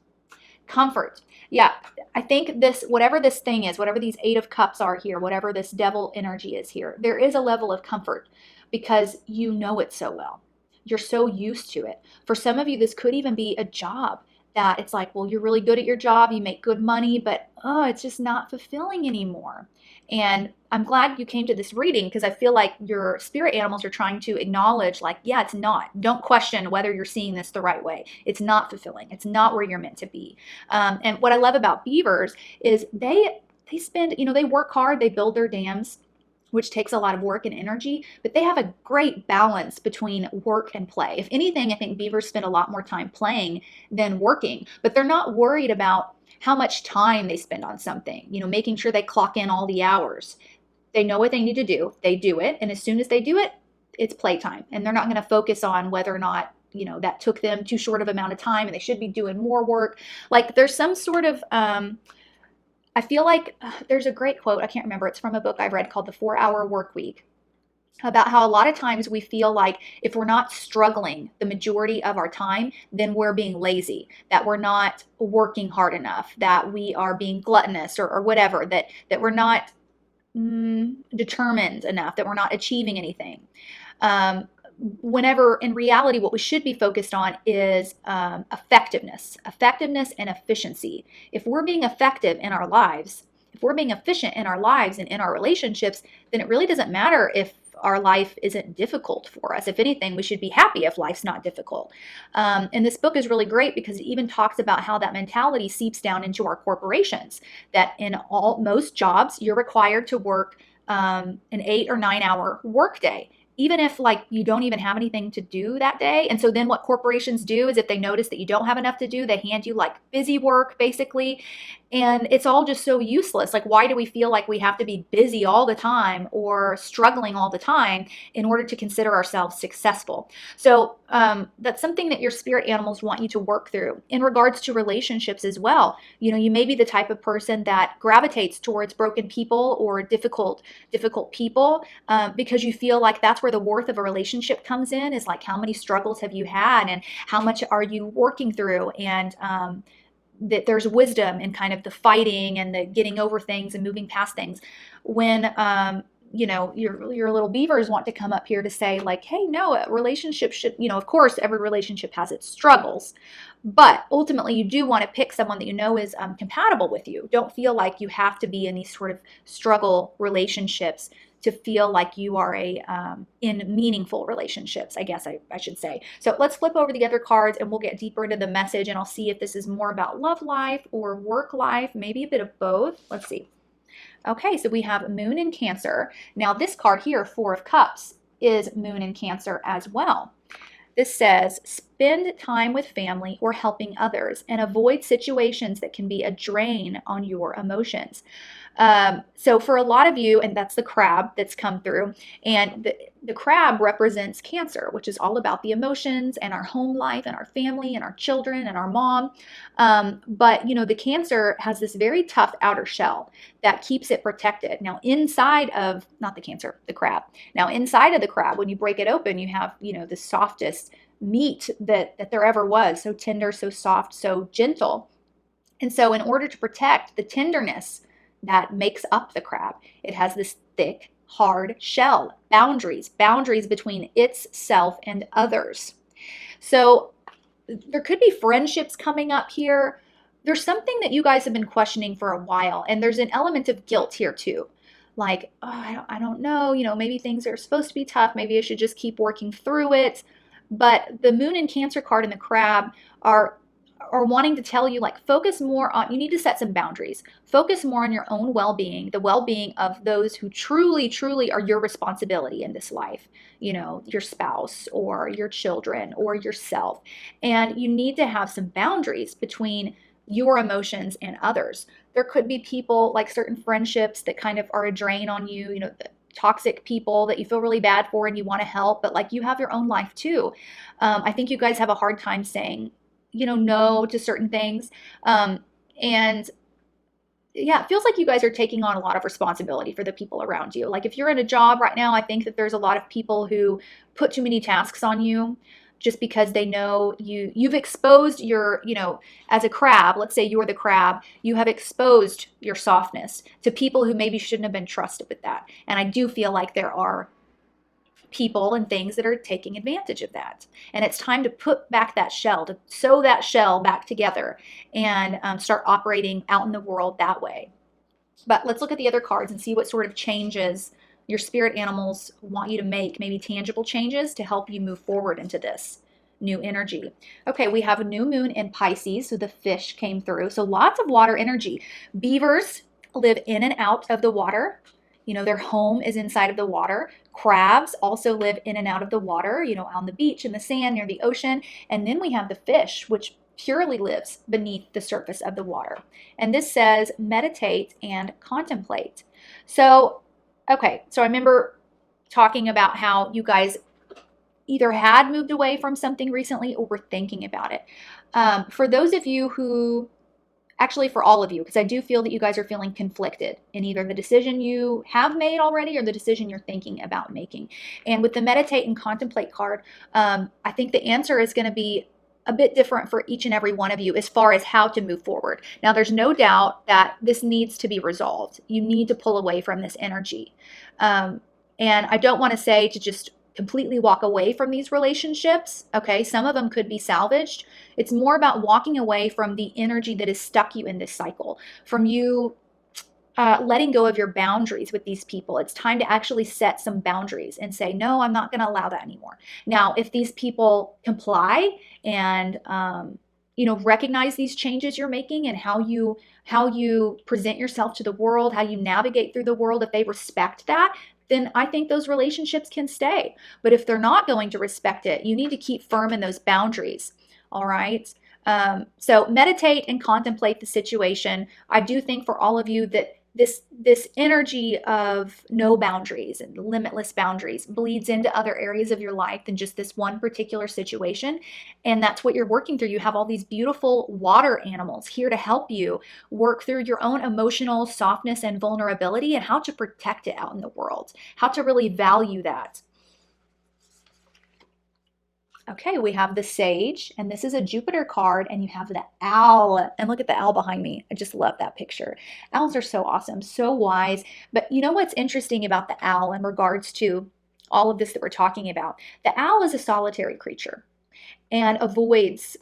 Comfort. Yeah, I think this, whatever this thing is, whatever these Eight of Cups are here, whatever this devil energy is here, there is a level of comfort because you know it so well. You're so used to it. For some of you, this could even be a job that it's like, well, you're really good at your job, you make good money, but oh, it's just not fulfilling anymore. And I'm glad you came to this reading because I feel like your spirit animals are trying to acknowledge like, yeah, it's not. Don't question whether you're seeing this the right way. It's not fulfilling. It's not where you're meant to be. And what I love about beavers is they spend, you know, they work hard, they build their dams, which takes a lot of work and energy, but they have a great balance between work and play. If anything, I think beavers spend a lot more time playing than working, but they're not worried about how much time they spend on something, you know, making sure they clock in all the hours. They know what they need to do, they do it, and as soon as they do it, it's playtime. And they're not going to focus on whether or not, you know, that took them too short of amount of time and they should be doing more work. Like there's some sort of I feel like there's a great quote, I can't remember, it's from a book I've read called The 4-Hour Work Week, about how a lot of times we feel like if we're not struggling the majority of our time, then we're being lazy, that we're not working hard enough, that we are being gluttonous or whatever, that we're not determined enough, that we're not achieving anything. Whenever in reality what we should be focused on is effectiveness and efficiency. If we're being effective in our lives, if we're being efficient in our lives and in our relationships, then it really doesn't matter if our life isn't difficult for us. If anything, we should be happy if life's not difficult. And this book is really great because it even talks about how that mentality seeps down into our corporations, that in most jobs, you're required to work an 8 or 9 hour workday, even if like you don't even have anything to do that day. And so then what corporations do is if they notice that you don't have enough to do, they hand you like busy work basically. And it's all just so useless. Like, why do we feel like we have to be busy all the time or struggling all the time in order to consider ourselves successful? So that's something that your spirit animals want you to work through in regards to relationships as well. You know, you may be the type of person that gravitates towards broken people or difficult people because you feel like that's where the worth of a relationship comes in, is like how many struggles have you had and how much are you working through, and that there's wisdom in kind of the fighting and the getting over things and moving past things. When you know, your little beavers want to come up here to say like, hey, no, a relationship should, you know, of course, every relationship has its struggles, but ultimately you do want to pick someone that you know is compatible with you. Don't feel like you have to be in these sort of struggle relationships to feel like you are in meaningful relationships, I guess I should say. So let's flip over the other cards and we'll get deeper into the message, and I'll see if this is more about love life or work life, maybe a bit of both. Let's see. Okay, so we have Moon in Cancer. Now this card here, Four of Cups, is Moon in Cancer as well. This says, spend time with family or helping others and avoid situations that can be a drain on your emotions. So for a lot of you, and that's the crab that's come through, and the crab represents Cancer, which is all about the emotions and our home life and our family and our children and our mom. But you know, the Cancer has this very tough outer shell that keeps it protected. Now inside of, not the Cancer, the crab. Now inside of the crab, when you break it open, you have, you know, the softest meat that there ever was. So tender, so soft, so gentle. And so in order to protect the tenderness that makes up the crab, it has this thick, hard shell, boundaries between itself and others. So there could be friendships coming up here. There's something that you guys have been questioning for a while, and there's an element of guilt here too. Like, oh, I don't know, you know, maybe things are supposed to be tough. Maybe I should just keep working through it. But the Moon and Cancer card and the crab are wanting to tell you, like, focus more on, you need to set some boundaries. Focus more on your own well-being, the well-being of those who truly, truly are your responsibility in this life. You know, your spouse or your children or yourself. And you need to have some boundaries between your emotions and others. There could be people, like certain friendships that kind of are a drain on you, you know, the toxic people that you feel really bad for and you want to help, but like you have your own life too. I think you guys have a hard time saying, you know, no to certain things. And yeah, it feels like you guys are taking on a lot of responsibility for the people around you. Like if you're in a job right now, I think that there's a lot of people who put too many tasks on you just because they know you've exposed your, you know, as a crab, let's say you're the crab, you have exposed your softness to people who maybe shouldn't have been trusted with that. And I do feel like there are people and things that are taking advantage of that. And it's time to put back that shell, to sew that shell back together and start operating out in the world that way. But let's look at the other cards and see what sort of changes your spirit animals want you to make, maybe tangible changes to help you move forward into this new energy. Okay, we have a new moon in Pisces, so the fish came through. So lots of water energy. Beavers live in and out of the water. You know, their home is inside of the water. Crabs also live in and out of the water, you know, on the beach, in the sand, near the ocean. And then we have the fish, which purely lives beneath the surface of the water. And this says meditate and contemplate. So, okay, so I remember talking about how you guys either had moved away from something recently or were thinking about it. For those of you who, actually for all of you, because I do feel that you guys are feeling conflicted in either the decision you have made already or the decision you're thinking about making. And with the meditate and contemplate card, I think the answer is going to be a bit different for each and every one of you as far as how to move forward. Now, there's no doubt that this needs to be resolved. You need to pull away from this energy. And I don't want to say to just completely walk away from these relationships. Okay, some of them could be salvaged. It's more about walking away from the energy that has stuck you in this cycle, from you letting go of your boundaries with these people. It's time to actually set some boundaries and say, no, I'm not going to allow that anymore. Now, if these people comply and you know, recognize these changes you're making and how you present yourself to the world, how you navigate through the world, if they respect that, then I think those relationships can stay. But if they're not going to respect it, you need to keep firm in those boundaries. All right. So meditate and contemplate the situation. I do think for all of you that this energy of no boundaries and limitless boundaries bleeds into other areas of your life than just this one particular situation. And that's what you're working through. You have all these beautiful water animals here to help you work through your own emotional softness and vulnerability and how to protect it out in the world, how to really value that. Okay, we have the Sage, and this is a Jupiter card, and you have the Owl. And look at the owl behind me. I just love that picture. Owls are so awesome, so wise. But you know what's interesting about the owl in regards to all of this that we're talking about? The owl is a solitary creature and avoids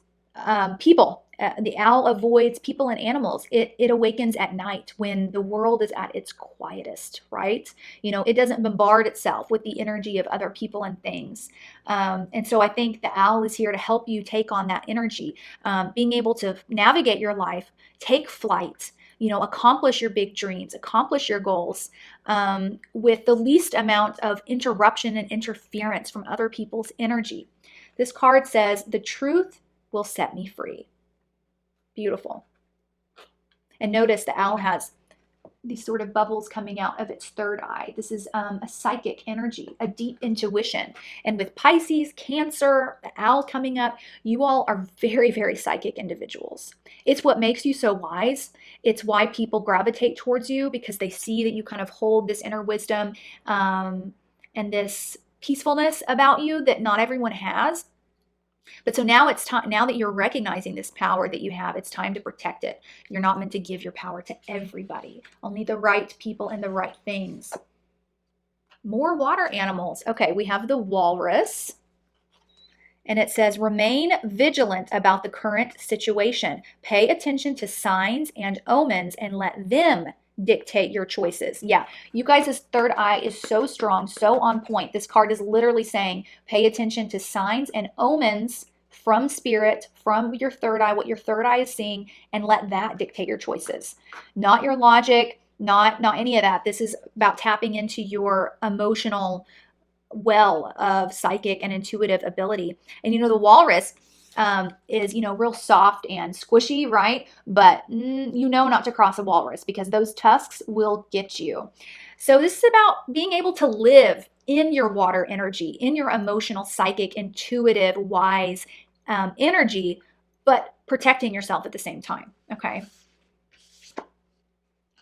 people. The owl avoids people and animals. It awakens at night when the world is at its quietest, right? You know, it doesn't bombard itself with the energy of other people and things. And so I think the owl is here to help you take on that energy, being able to navigate your life, take flight, you know, accomplish your big dreams, accomplish your goals with the least amount of interruption and interference from other people's energy. This card says, the truth will set me free. Beautiful. And notice the owl has these sort of bubbles coming out of its third eye. This is a psychic energy, a deep intuition. And with Pisces, Cancer, the owl coming up, you all are very, very psychic individuals. It's what makes you so wise. It's why people gravitate towards you, because they see that you kind of hold this inner wisdom and this peacefulness about you that not everyone has. But so now it's time, now that you're recognizing this power that you have, it's time to protect it. You're not meant to give your power to everybody, only the right people and the right things. More water animals. Okay, we have the walrus. And it says, remain vigilant about the current situation. Pay attention to signs and omens and let them dictate your choices. Yeah, you guys' third eye is so strong, so on point. This card is literally saying, pay attention to signs and omens from spirit, from your third eye, what your third eye is seeing, and let that dictate your choices. Not your logic, not any of that. This is about tapping into your emotional well of psychic and intuitive ability. And you know, the walrus is, you know, real soft and squishy, right? But you know not to cross a walrus because those tusks will get you. So this is about being able to live in your water energy, in your emotional, psychic, intuitive, wise energy, but protecting yourself at the same time, okay?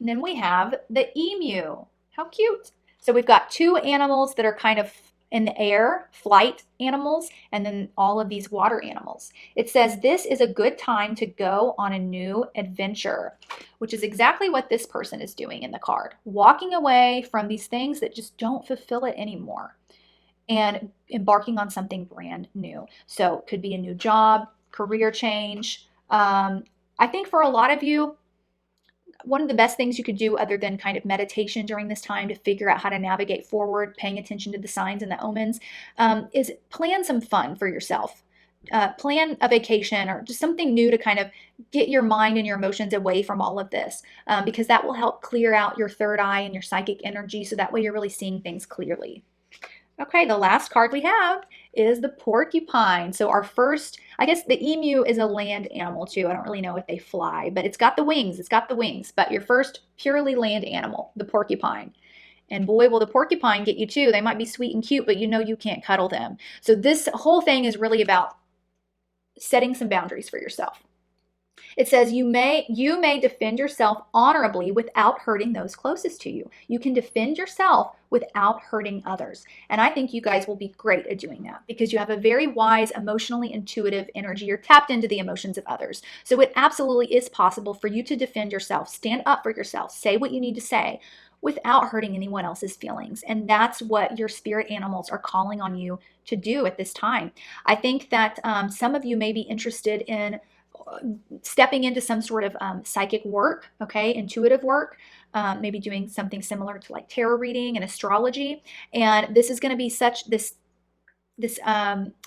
And then we have the emu. How cute. So we've got two animals that are kind of in the air, flight animals, and then all of these water animals. It says this is a good time to go on a new adventure, which is exactly what this person is doing in the card. Walking away from these things that just don't fulfill it anymore and embarking on something brand new. So it could be a new job, career change. I think for a lot of you, one of the best things you could do other than kind of meditation during this time to figure out how to navigate forward, paying attention to the signs and the omens, is plan some fun for yourself. Plan a vacation or just something new to kind of get your mind and your emotions away from all of this, because that will help clear out your third eye and your psychic energy, so that way you're really seeing things clearly. Okay, the last card we have is the porcupine. So our first, I guess the emu is a land animal too. I don't really know if they fly, but it's got the wings. It's got the wings. But your first purely land animal, the porcupine. And boy, will the porcupine get you too. They might be sweet and cute, but you know you can't cuddle them. So this whole thing is really about setting some boundaries for yourself. It says you may defend yourself honorably without hurting those closest to you. You can defend yourself without hurting others. And I think you guys will be great at doing that because you have a very wise, emotionally intuitive energy. You're tapped into the emotions of others. So it absolutely is possible for you to defend yourself, stand up for yourself, say what you need to say without hurting anyone else's feelings. And that's what your spirit animals are calling on you to do at this time. I think that some of you may be interested in stepping into some sort of psychic work, okay, intuitive work, maybe doing something similar to like tarot reading and astrology. And this is going to be such this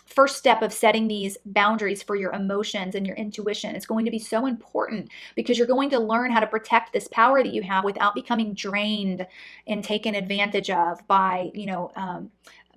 first step of setting these boundaries for your emotions and your intuition. It's going to be so important because you're going to learn how to protect this power that you have without becoming drained and taken advantage of by, you know,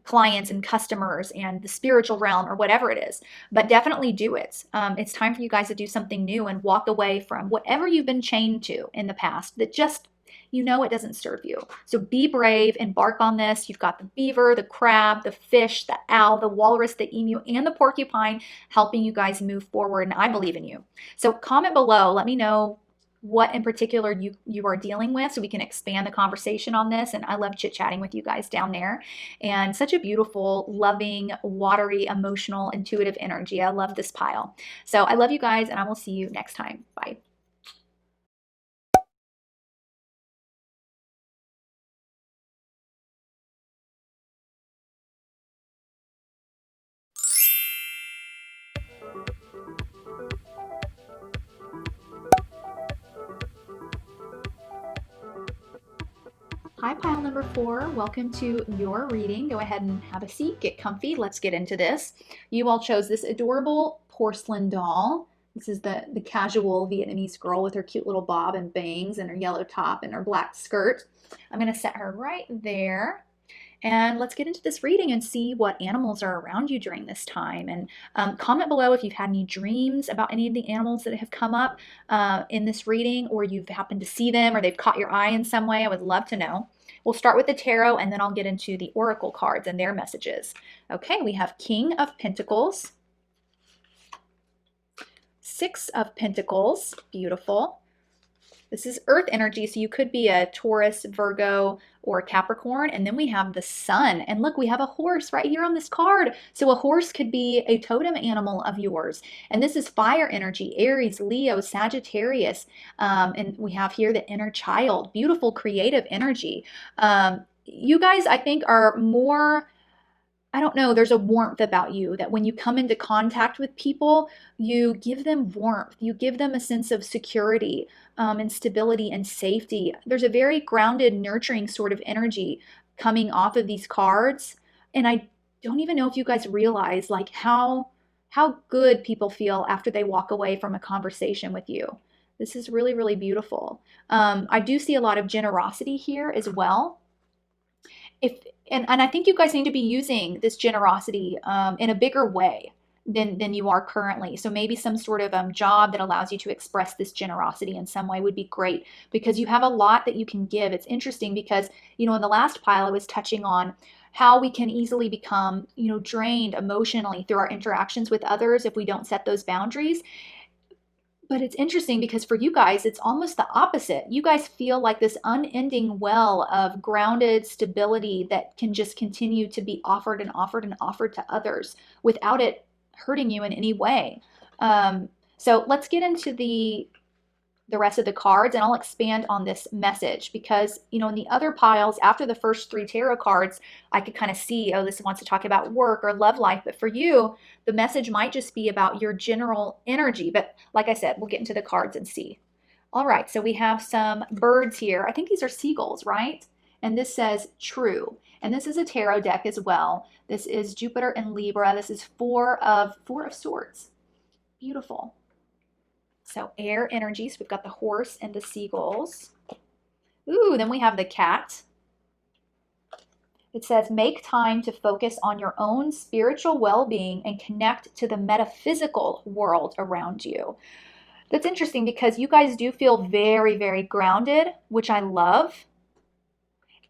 clients and customers and the spiritual realm or whatever it is. But definitely do it. It's time for you guys to do something new and walk away from whatever you've been chained to in the past that just, you know, it doesn't serve you. So be brave, embark on this. You've got the beaver, the crab, the fish, the owl, the walrus, the emu, and the porcupine helping you guys move forward. And I believe in you. So comment below. Let me know what in particular you are dealing with so we can expand the conversation on this. And I love chit-chatting with you guys down there. And such a beautiful, loving, watery, emotional, intuitive energy. I love this pile. So I love you guys, and I will see you next time. Bye. Hi, pile number 4. Welcome to your reading. Go ahead and have a seat, get comfy. Let's get into this. You all chose this adorable porcelain doll. This is the casual Vietnamese girl with her cute little bob and bangs and her yellow top and her black skirt. I'm going to set her right there. And let's get into this reading and see what animals are around you during this time. And comment below if you've had any dreams about any of the animals that have come up in this reading, or you've happened to see them, or they've caught your eye in some way. I would love to know. We'll start with the tarot, and then I'll get into the oracle cards and their messages. Okay, we have King of Pentacles, Six of Pentacles, beautiful. This is earth energy, so you could be a Taurus, Virgo, or Capricorn. And then we have the sun. And look, we have a horse right here on this card. So a horse could be a totem animal of yours. And this is fire energy, Aries, Leo, Sagittarius. And we have here the inner child, beautiful creative energy. You guys, I think, are more... I don't know, there's a warmth about you that when you come into contact with people, you give them warmth. You give them a sense of security and stability and safety. There's a very grounded, nurturing sort of energy coming off of these cards. And I don't even know if you guys realize like how good people feel after they walk away from a conversation with you. This is really, really beautiful. I do see a lot of generosity here as well. And I think you guys need to be using this generosity in a bigger way than you are currently. So maybe some sort of job that allows you to express this generosity in some way would be great, because you have a lot that you can give. It's interesting because, in the last pile I was touching on how we can easily become, drained emotionally through our interactions with others if we don't set those boundaries. But it's interesting because for you guys, it's almost the opposite. You guys feel like this unending well of grounded stability that can just continue to be offered and offered and offered to others without it hurting you in any way. So let's get into the rest of the cards, and I'll expand on this message because, in the other piles after the first 3 tarot cards, I could kind of see, oh, this wants to talk about work or love life. But for you, the message might just be about your general energy. But like I said, we'll get into the cards and see. All right, so we have some birds here. I think these are seagulls, right? And this says true. And this is a tarot deck as well. This is Jupiter and Libra. This is four of Swords. Beautiful. So air energies, we've got the horse and the seagulls. Ooh, then we have the cat. It says, make time to focus on your own spiritual well-being and connect to the metaphysical world around you. That's interesting because you guys do feel very, very grounded, which I love.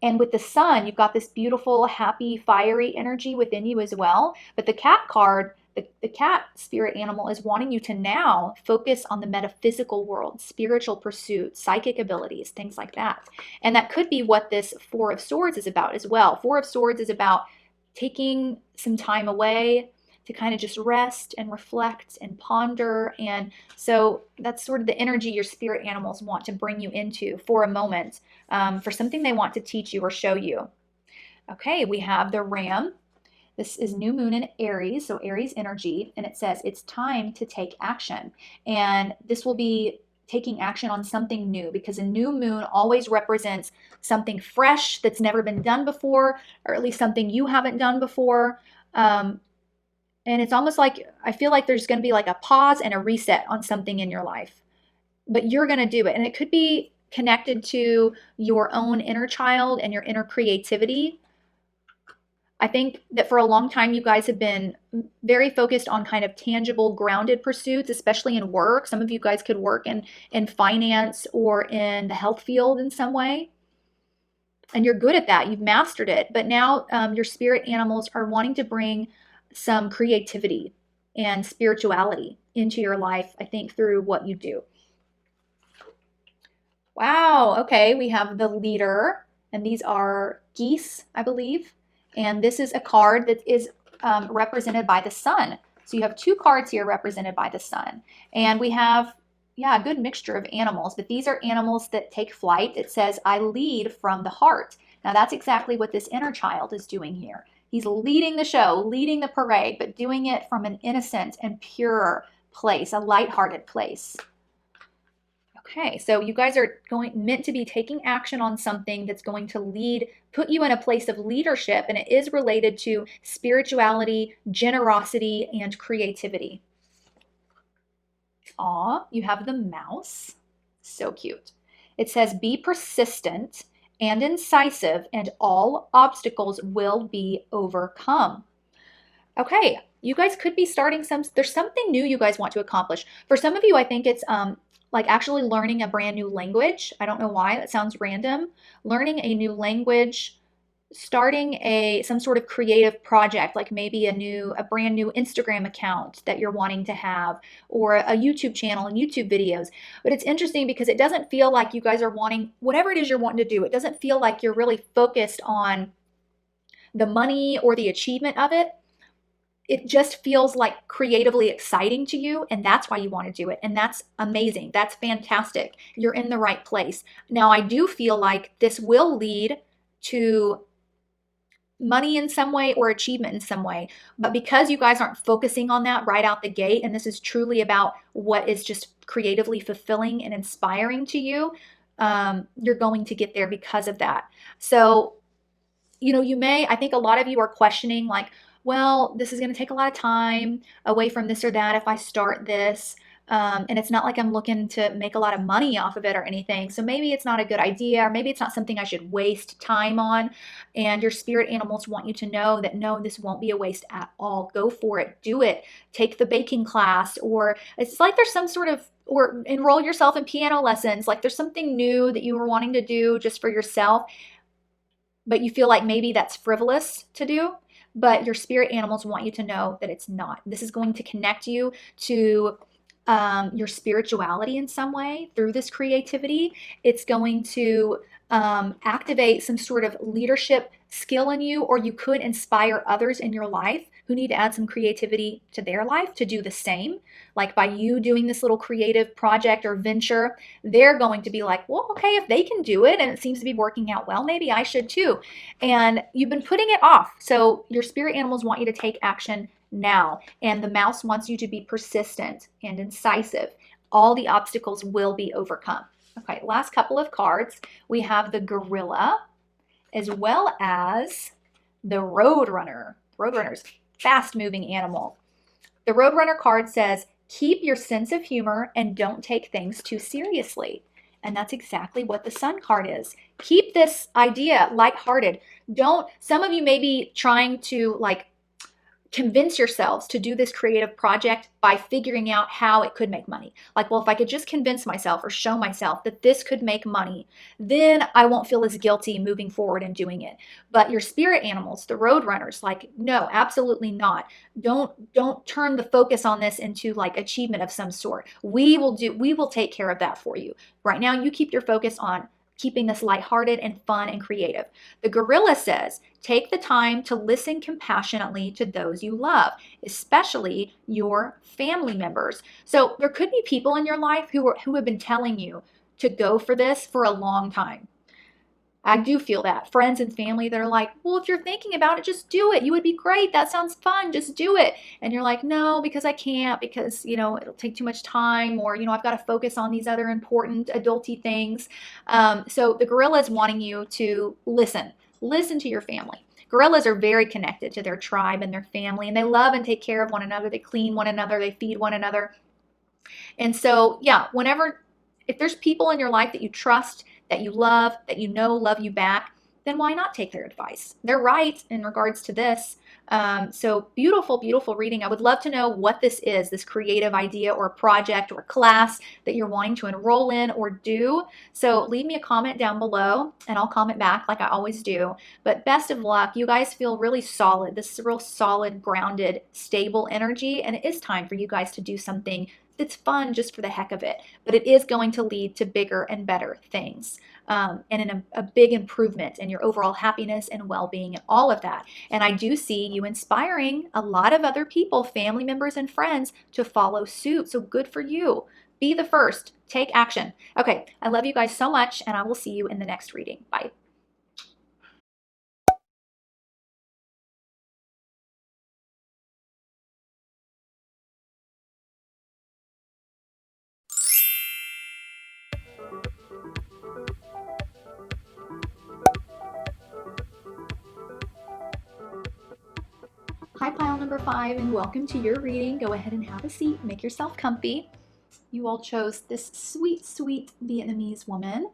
And with the sun, you've got this beautiful, happy, fiery energy within you as well. But the cat card, the cat spirit animal, is wanting you to now focus on the metaphysical world, spiritual pursuits, psychic abilities, things like that. And that could be what this Four of Swords is about as well. Four of Swords is about taking some time away to kind of just rest and reflect and ponder. And so that's sort of the energy your spirit animals want to bring you into for a moment, for something they want to teach you or show you. Okay, we have the ram. This is new moon in Aries, so Aries energy, and it says it's time to take action. And this will be taking action on something new, because a new moon always represents something fresh that's never been done before, or at least something you haven't done before. And it's almost like, I feel like there's going to be like a pause and a reset on something in your life, but you're going to do it. And it could be connected to your own inner child and your inner creativity. I think that for a long time, you guys have been very focused on kind of tangible, grounded pursuits, especially in work. Some of you guys could work in finance or in the health field in some way. And you're good at that. You've mastered it. But now your spirit animals are wanting to bring some creativity and spirituality into your life, I think, through what you do. Wow, okay, we have the leader, and these are geese, I believe. And this is a card that is represented by the sun. So you have two cards here represented by the sun. And we have, yeah, a good mixture of animals, but these are animals that take flight. It says, I lead from the heart. Now that's exactly what this inner child is doing here. He's leading the show, leading the parade, but doing it from an innocent and pure place, a lighthearted place. Okay, so you guys are meant to be taking action on something that's going to put you in a place of leadership, and it is related to spirituality, generosity, and creativity. Aw, you have the mouse. So cute. It says, be persistent and incisive, and all obstacles will be overcome. Okay, you guys could be starting there's something new you guys want to accomplish. For some of you, I think it's like actually learning a brand new language. I don't know why, that sounds random. Learning a new language, starting some sort of creative project, like maybe a brand new Instagram account that you're wanting to have, or a YouTube channel and YouTube videos. But it's interesting because it doesn't feel like you guys are wanting, whatever it is you're wanting to do, it doesn't feel like you're really focused on the money or the achievement of it. It just feels like creatively exciting to you, and that's why you want to do it. And that's amazing. That's fantastic. You're in the right place. Now, I do feel like this will lead to money in some way or achievement in some way. But because you guys aren't focusing on that right out the gate, and this is truly about what is just creatively fulfilling and inspiring to you, you're going to get there because of that. So, I think a lot of you are questioning, like, well, this is going to take a lot of time away from this or that if I start this. And it's not like I'm looking to make a lot of money off of it or anything. So maybe it's not a good idea, or maybe it's not something I should waste time on. And your spirit animals want you to know that no, this won't be a waste at all. Go for it. Do it. Take the baking class, or it's like there's some sort of, or enroll yourself in piano lessons. Like there's something new that you were wanting to do just for yourself, but you feel like maybe that's frivolous to do. But your spirit animals want you to know that it's not. This is going to connect you to your spirituality in some way through this creativity. It's going to activate some sort of leadership skill in you, or you could inspire others in your life who need to add some creativity to their life to do the same. Like by you doing this little creative project or venture, they're going to be like, well, okay, if they can do it and it seems to be working out well, maybe I should too. And you've been putting it off. So your spirit animals want you to take action now. And the mouse wants you to be persistent and incisive. All the obstacles will be overcome. Okay, last couple of cards. We have the gorilla as well as the roadrunner. Roadrunner's fast-moving animal. The roadrunner card says, keep your sense of humor and don't take things too seriously. And that's exactly what the sun card is. Keep this idea lighthearted. Some of you may be trying to convince yourselves to do this creative project by figuring out how it could make money. Like, well, if I could just convince myself or show myself that this could make money, then I won't feel as guilty moving forward and doing it. But your spirit animals, the roadrunners, like, no, absolutely not. Don't turn the focus on this into like achievement of some sort. We will take care of that for you. Right now, you keep your focus on keeping this lighthearted and fun and creative. The gorilla says, take the time to listen compassionately to those you love, especially your family members. So there could be people in your life who have been telling you to go for this for a long time. I do feel that. Friends and family that are like, well, if you're thinking about it, just do it. You would be great. That sounds fun. Just do it. And you're like, no, because I can't, because, it'll take too much time, or, I've got to focus on these other important adulty things. So the gorilla is wanting you to listen to your family. Gorillas are very connected to their tribe and their family, and they love and take care of one another. They clean one another. They feed one another. And so, yeah, if there's people in your life that you trust, that you love, that love you back, then why not take their advice? They're right in regards to this. So beautiful, beautiful reading. I would love to know what this is, this creative idea or project or class that you're wanting to enroll in or do. So leave me a comment down below and I'll comment back like I always do. But best of luck. You guys feel really solid. This is a real solid, grounded, stable energy, and it is time for you guys to do something it's fun just for the heck of it, but it is going to lead to bigger and better things, and a big improvement in your overall happiness and well-being and all of that. And I do see you inspiring a lot of other people, family members and friends, to follow suit. So good for you. Be the first. Take action. Okay, I love you guys so much, and I will see you in the next reading. Bye. Hi, pile number 5, and welcome to your reading. Go ahead and have a seat, make yourself comfy. You all chose this sweet, sweet Vietnamese woman.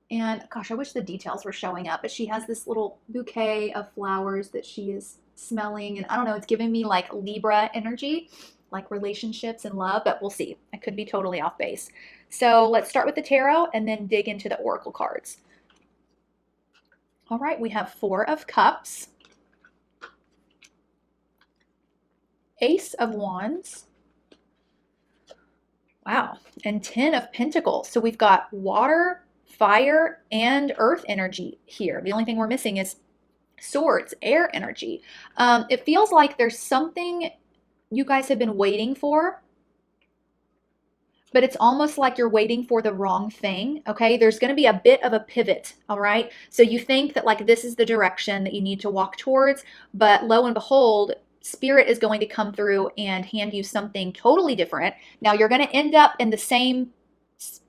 And gosh, I wish the details were showing up, but she has this little bouquet of flowers that she is smelling. And I don't know, it's giving me like Libra energy, like relationships and love, but we'll see. I could be totally off base. So let's start with the tarot and then dig into the oracle cards. All right, we have 4 of Cups, Ace of Wands, wow, and 10 of Pentacles. So we've got water, fire, and earth energy here. The only thing we're missing is swords, air energy. It feels like there's something you guys have been waiting for, but it's almost like you're waiting for the wrong thing, okay? There's going to be a bit of a pivot, all right? So you think that like this is the direction that you need to walk towards, but lo and behold, Spirit is going to come through and hand you something totally different. Now you're going to end up in the same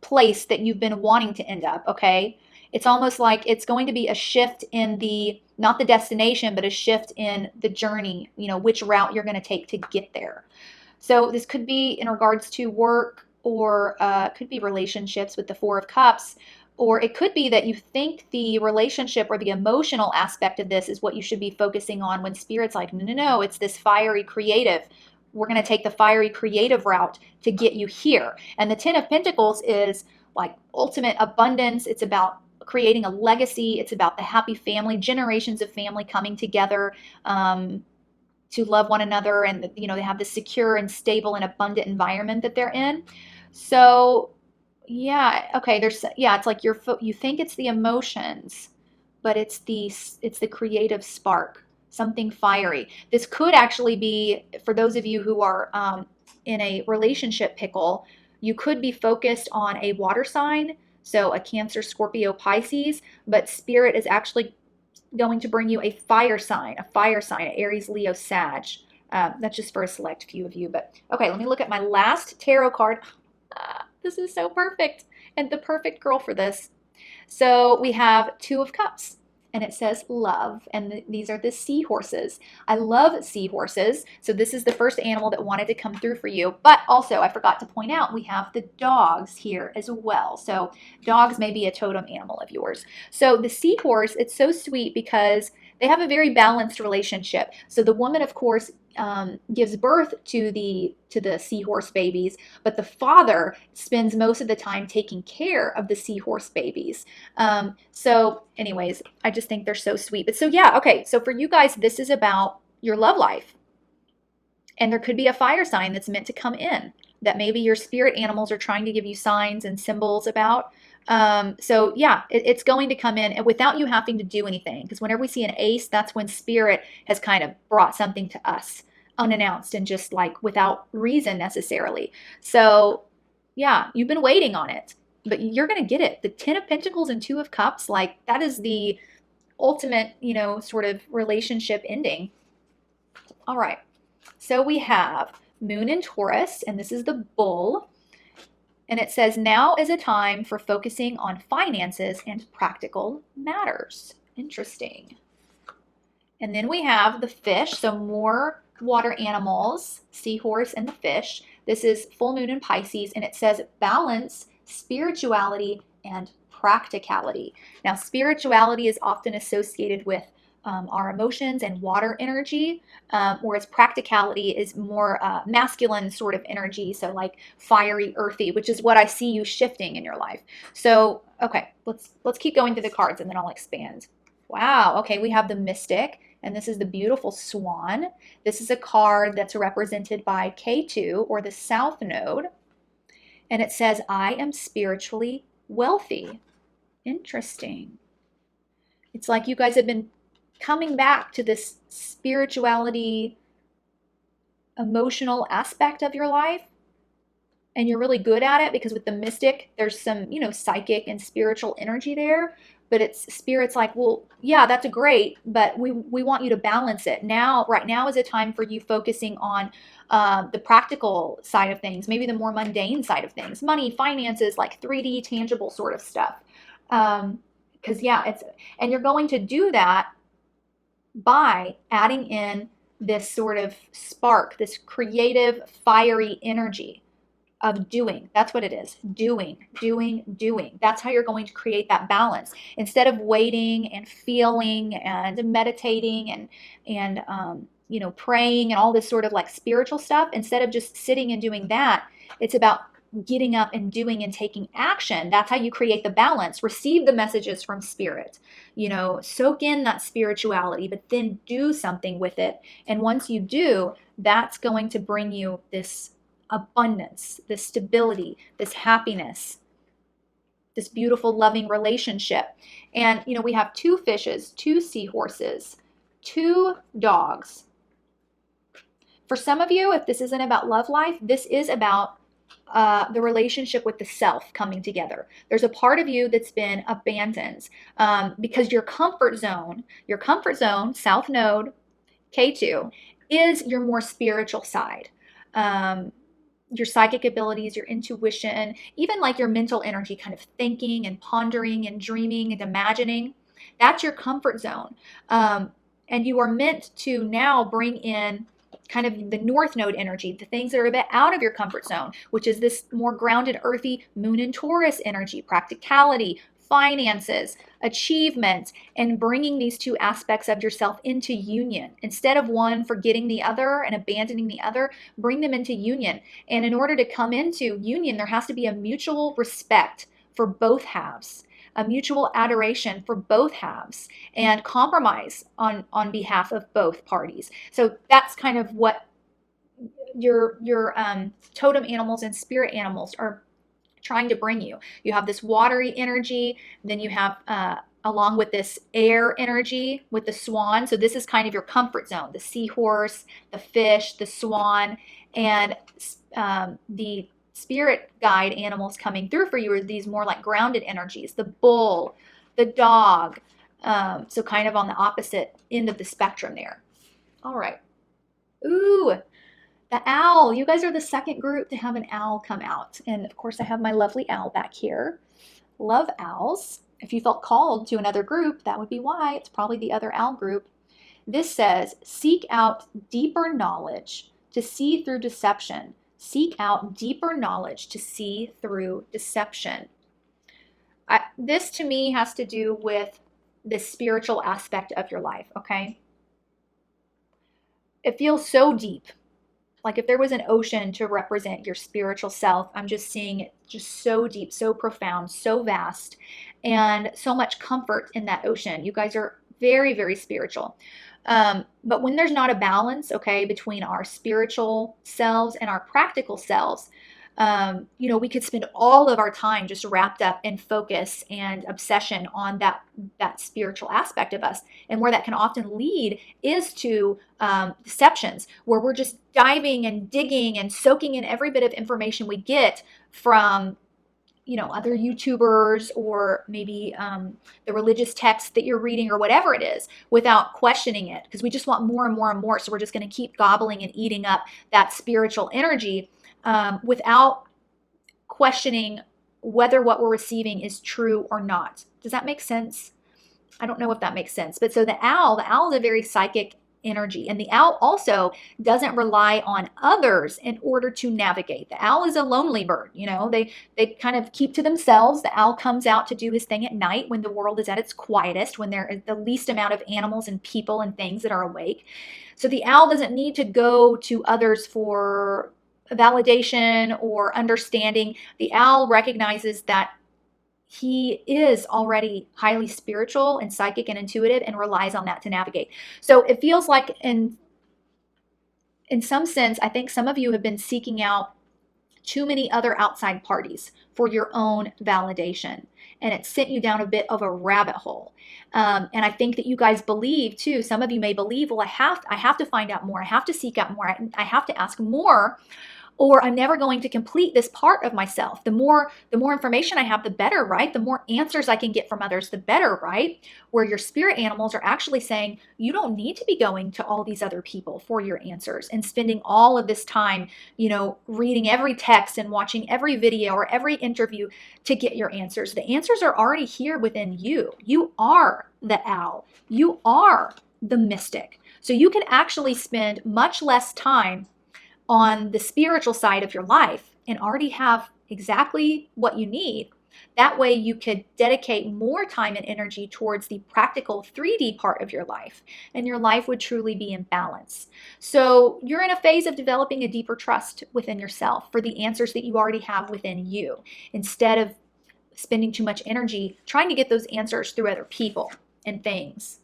place that you've been wanting to end up, okay? It's almost like it's going to be a shift in the, not the destination, but a shift in the journey, you know, which route you're going to take to get there. So this could be in regards to work, or could be relationships with the 4 of Cups, or it could be that you think the relationship or the emotional aspect of this is what you should be focusing on, when Spirit's like, no, no, no, it's this fiery creative. We're going to take the fiery creative route to get you here. And the 10 of Pentacles is like ultimate abundance. It's about creating a legacy. It's about the happy family, generations of family coming together to love one another, and you know, they have this secure and stable and abundant environment that they're in. So yeah, okay, there's, yeah, it's like you think it's the emotions, but it's the creative spark, something fiery. This could actually be, for those of you who are in a relationship pickle, you could be focused on a water sign, so a Cancer, Scorpio, Pisces, but Spirit is actually going to bring you a fire sign, Aries, Leo, Sag. That's just for a select few of you. But okay, let me look at my last tarot card. This is so perfect, and the perfect girl for this. So we have 2 of Cups, and it says love, and these are the seahorses. I love seahorses, so this is the first animal that wanted to come through for you. But also, I forgot to point out, we have the dogs here as well. So dogs may be a totem animal of yours. So the seahorse, it's so sweet because they have a very balanced relationship. So the woman, of course, gives birth to the seahorse babies, but the father spends most of the time taking care of the seahorse babies. So anyways, I just think they're so sweet. But so yeah, okay, so for you guys, this is about your love life. And there could be a fire sign that's meant to come in, that maybe your spirit animals are trying to give you signs and symbols about. So yeah, it's going to come in without you having to do anything. Because whenever we see an ace, that's when Spirit has kind of brought something to us unannounced and just like without reason necessarily. So yeah, you've been waiting on it, but you're going to get it. The 10 of Pentacles and 2 of Cups, like that is the ultimate, you know, sort of relationship ending. All right. So we have Moon in Taurus, and this is the bull. And it says, now is a time for focusing on finances and practical matters. Interesting. And then we have the fish, so more water animals, seahorse and the fish. This is full moon in Pisces, and it says balance, spirituality, and practicality. Now, spirituality is often associated with our emotions and water energy, whereas practicality is more masculine sort of energy, so like fiery, earthy, which is what I see you shifting in your life. So, okay, let's keep going through the cards and then I'll expand. Wow, okay, we have the Mystic, and this is the beautiful Swan. This is a card that's represented by K2, or the South Node. And it says, I am spiritually wealthy. Interesting. It's like you guys have been coming back to this spirituality, emotional aspect of your life, and you're really good at it because with the mystic, there's some, psychic and spiritual energy there. But it's spirit's like, well, yeah, that's great, but we want you to balance it. Right now is a time for you focusing on the practical side of things, maybe the more mundane side of things, money, finances, like 3D tangible sort of stuff. Because and you're going to do that by adding in this sort of spark, this creative, fiery energy of doing. That's what it is. Doing. That's how you're going to create that balance. Instead of waiting and feeling and meditating and praying and all this sort of like spiritual stuff, instead of just sitting and doing that, it's about getting up and doing and taking action. That's how you create the balance. Receive the messages from spirit, soak in that spirituality, but then do something with it. And once you do, that's going to bring you this abundance, this stability, this happiness, this beautiful, loving relationship. And, we have 2 fishes, 2 seahorses, 2 dogs. For some of you, if this isn't about love life, this is about the relationship with the self coming together. There's a part of you that's been abandoned because your comfort zone, South Node, K2, is your more spiritual side. Your psychic abilities, your intuition, even like your mental energy, kind of thinking and pondering and dreaming and imagining. That's your comfort zone. And you are meant to now bring in kind of the North Node energy, the things that are a bit out of your comfort zone, which is this more grounded, earthy Moon and Taurus energy, practicality, finances, achievement, and bringing these 2 aspects of yourself into union. Instead of one forgetting the other and abandoning the other, bring them into union. And in order to come into union, there has to be a mutual respect for both halves, a mutual adoration for both halves, and compromise on behalf of both parties. So that's kind of what your totem animals and spirit animals are trying to bring you. You have this watery energy, then you have along with this air energy with the swan. So this is kind of your comfort zone, the seahorse, the fish, the swan, and the spirit guide animals coming through for you are these more like grounded energies, the bull, the dog. So kind of on the opposite end of the spectrum there. All right. Ooh, the owl. You guys are the second group to have an owl come out. And of course I have my lovely owl back here. Love owls. If you felt called to another group, that would be why. It's probably the other owl group. This says, seek out deeper knowledge to see through deception. Seek out deeper knowledge to see through deception. This to me has to do with the spiritual aspect of your life, okay? It feels so deep. Like if there was an ocean to represent your spiritual self, I'm just seeing it just so deep, so profound, so vast, and so much comfort in that ocean. You guys are very, very spiritual. But when there's not a balance, okay, between our spiritual selves and our practical selves, we could spend all of our time just wrapped up in focus and obsession on that spiritual aspect of us. And where that can often lead is to deceptions, where we're just diving and digging and soaking in every bit of information we get from other YouTubers or maybe the religious text that you're reading or whatever it is, without questioning it, because we just want more and more and more. So we're just going to keep gobbling and eating up that spiritual energy without questioning whether what we're receiving is true or not. Does that make sense? I don't know if that makes sense. But so the owl is a very psychic energy. And the owl also doesn't rely on others in order to navigate. The owl is a lonely bird. They kind of keep to themselves. The owl comes out to do his thing at night when the world is at its quietest, when there is the least amount of animals and people and things that are awake. So the owl doesn't need to go to others for validation or understanding. The owl recognizes that he is already highly spiritual and psychic and intuitive and relies on that to navigate. So it feels like in some sense, I think some of you have been seeking out too many other outside parties for your own validation. And it sent you down a bit of a rabbit hole. And I think that you guys believe too, some of you may believe, well, I have to find out more. I have to seek out more. I have to ask more, or I'm never going to complete this part of myself. The more information I have, the better, right? The more answers I can get from others, the better, right? Where your spirit animals are actually saying, you don't need to be going to all these other people for your answers and spending all of this time, reading every text and watching every video or every interview to get your answers. The answers are already here within you. You are the owl. You are the mystic. So you can actually spend much less time on the spiritual side of your life and already have exactly what you need. That way you could dedicate more time and energy towards the practical 3D part of your life, and your life would truly be in balance. So you're in a phase of developing a deeper trust within yourself for the answers that you already have within you, instead of spending too much energy trying to get those answers through other people and things.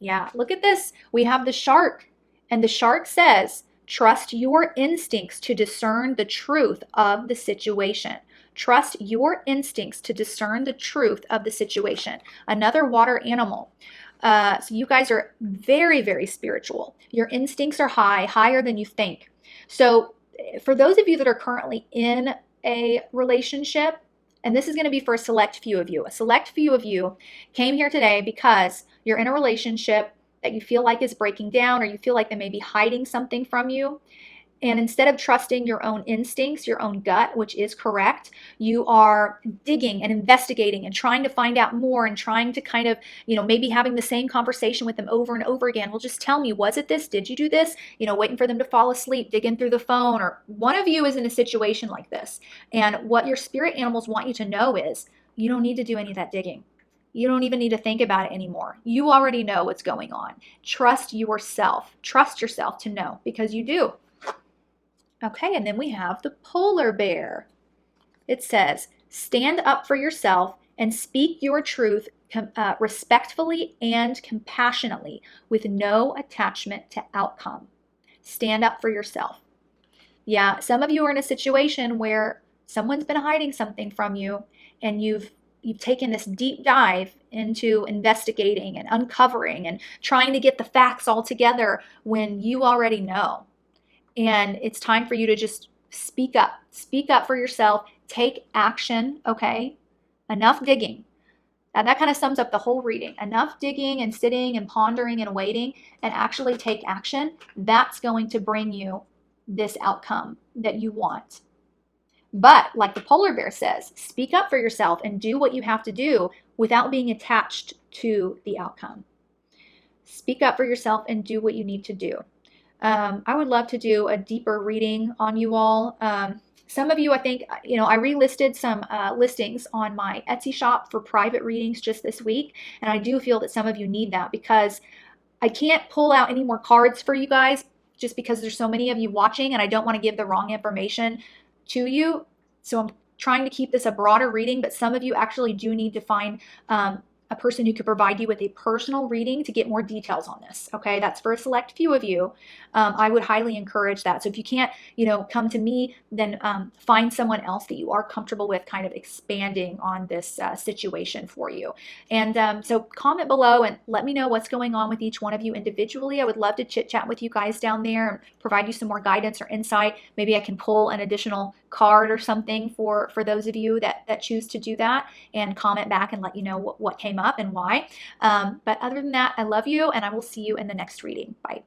Yeah, look at this. We have the shark, and the shark says, trust your instincts to discern the truth of the situation. Trust your instincts to discern the truth of the situation. Another water animal. So you guys are very, very spiritual. Your instincts are high, higher than you think. So for those of you that are currently in a relationship, and this is going to be for a select few of you. A select few of you came here today because you're in a relationship that you feel like is breaking down, or you feel like they may be hiding something from you. And instead of trusting your own instincts, your own gut, which is correct, you are digging and investigating and trying to find out more and trying to kind of, maybe having the same conversation with them over and over again. Well, just tell me, was it this? Did you do this? Waiting for them to fall asleep, digging through the phone, or one of you is in a situation like this. And what your spirit animals want you to know is you don't need to do any of that digging. You don't even need to think about it anymore. You already know what's going on. Trust yourself. Trust yourself to know, because you do. Okay, and then we have the polar bear. It says, stand up for yourself and speak your truth respectfully and compassionately with no attachment to outcome. Stand up for yourself. Yeah, some of you are in a situation where someone's been hiding something from you, and you've taken this deep dive into investigating and uncovering and trying to get the facts all together when you already know. And it's time for you to just speak up. Speak up for yourself. Take action, okay? Enough digging. And that kind of sums up the whole reading. Enough digging and sitting and pondering and waiting, and actually take action. That's going to bring you this outcome that you want. But like the polar bear says, speak up for yourself and do what you have to do without being attached to the outcome. Speak up for yourself and do what you need to do. I would love to do a deeper reading on you all. Some of you, I think, I relisted some listings on my Etsy shop for private readings just this week. And I do feel that some of you need that, because I can't pull out any more cards for you guys just because there's so many of you watching, and I don't want to give the wrong information to you. So I'm trying to keep this a broader reading, but some of you actually do need to find a person who could provide you with a personal reading to get more details on this. Okay, that's for a select few of you. I would highly encourage that. So if you can't, come to me, then find someone else that you are comfortable with kind of expanding on this situation for you. And so comment below and let me know what's going on with each one of you individually. I would love to chit chat with you guys down there and provide you some more guidance or insight. Maybe I can pull an additional card or something for those of you that choose to do that, and comment back and let you know what came up and why. But other than that, I love you, and I will see you in the next reading. Bye.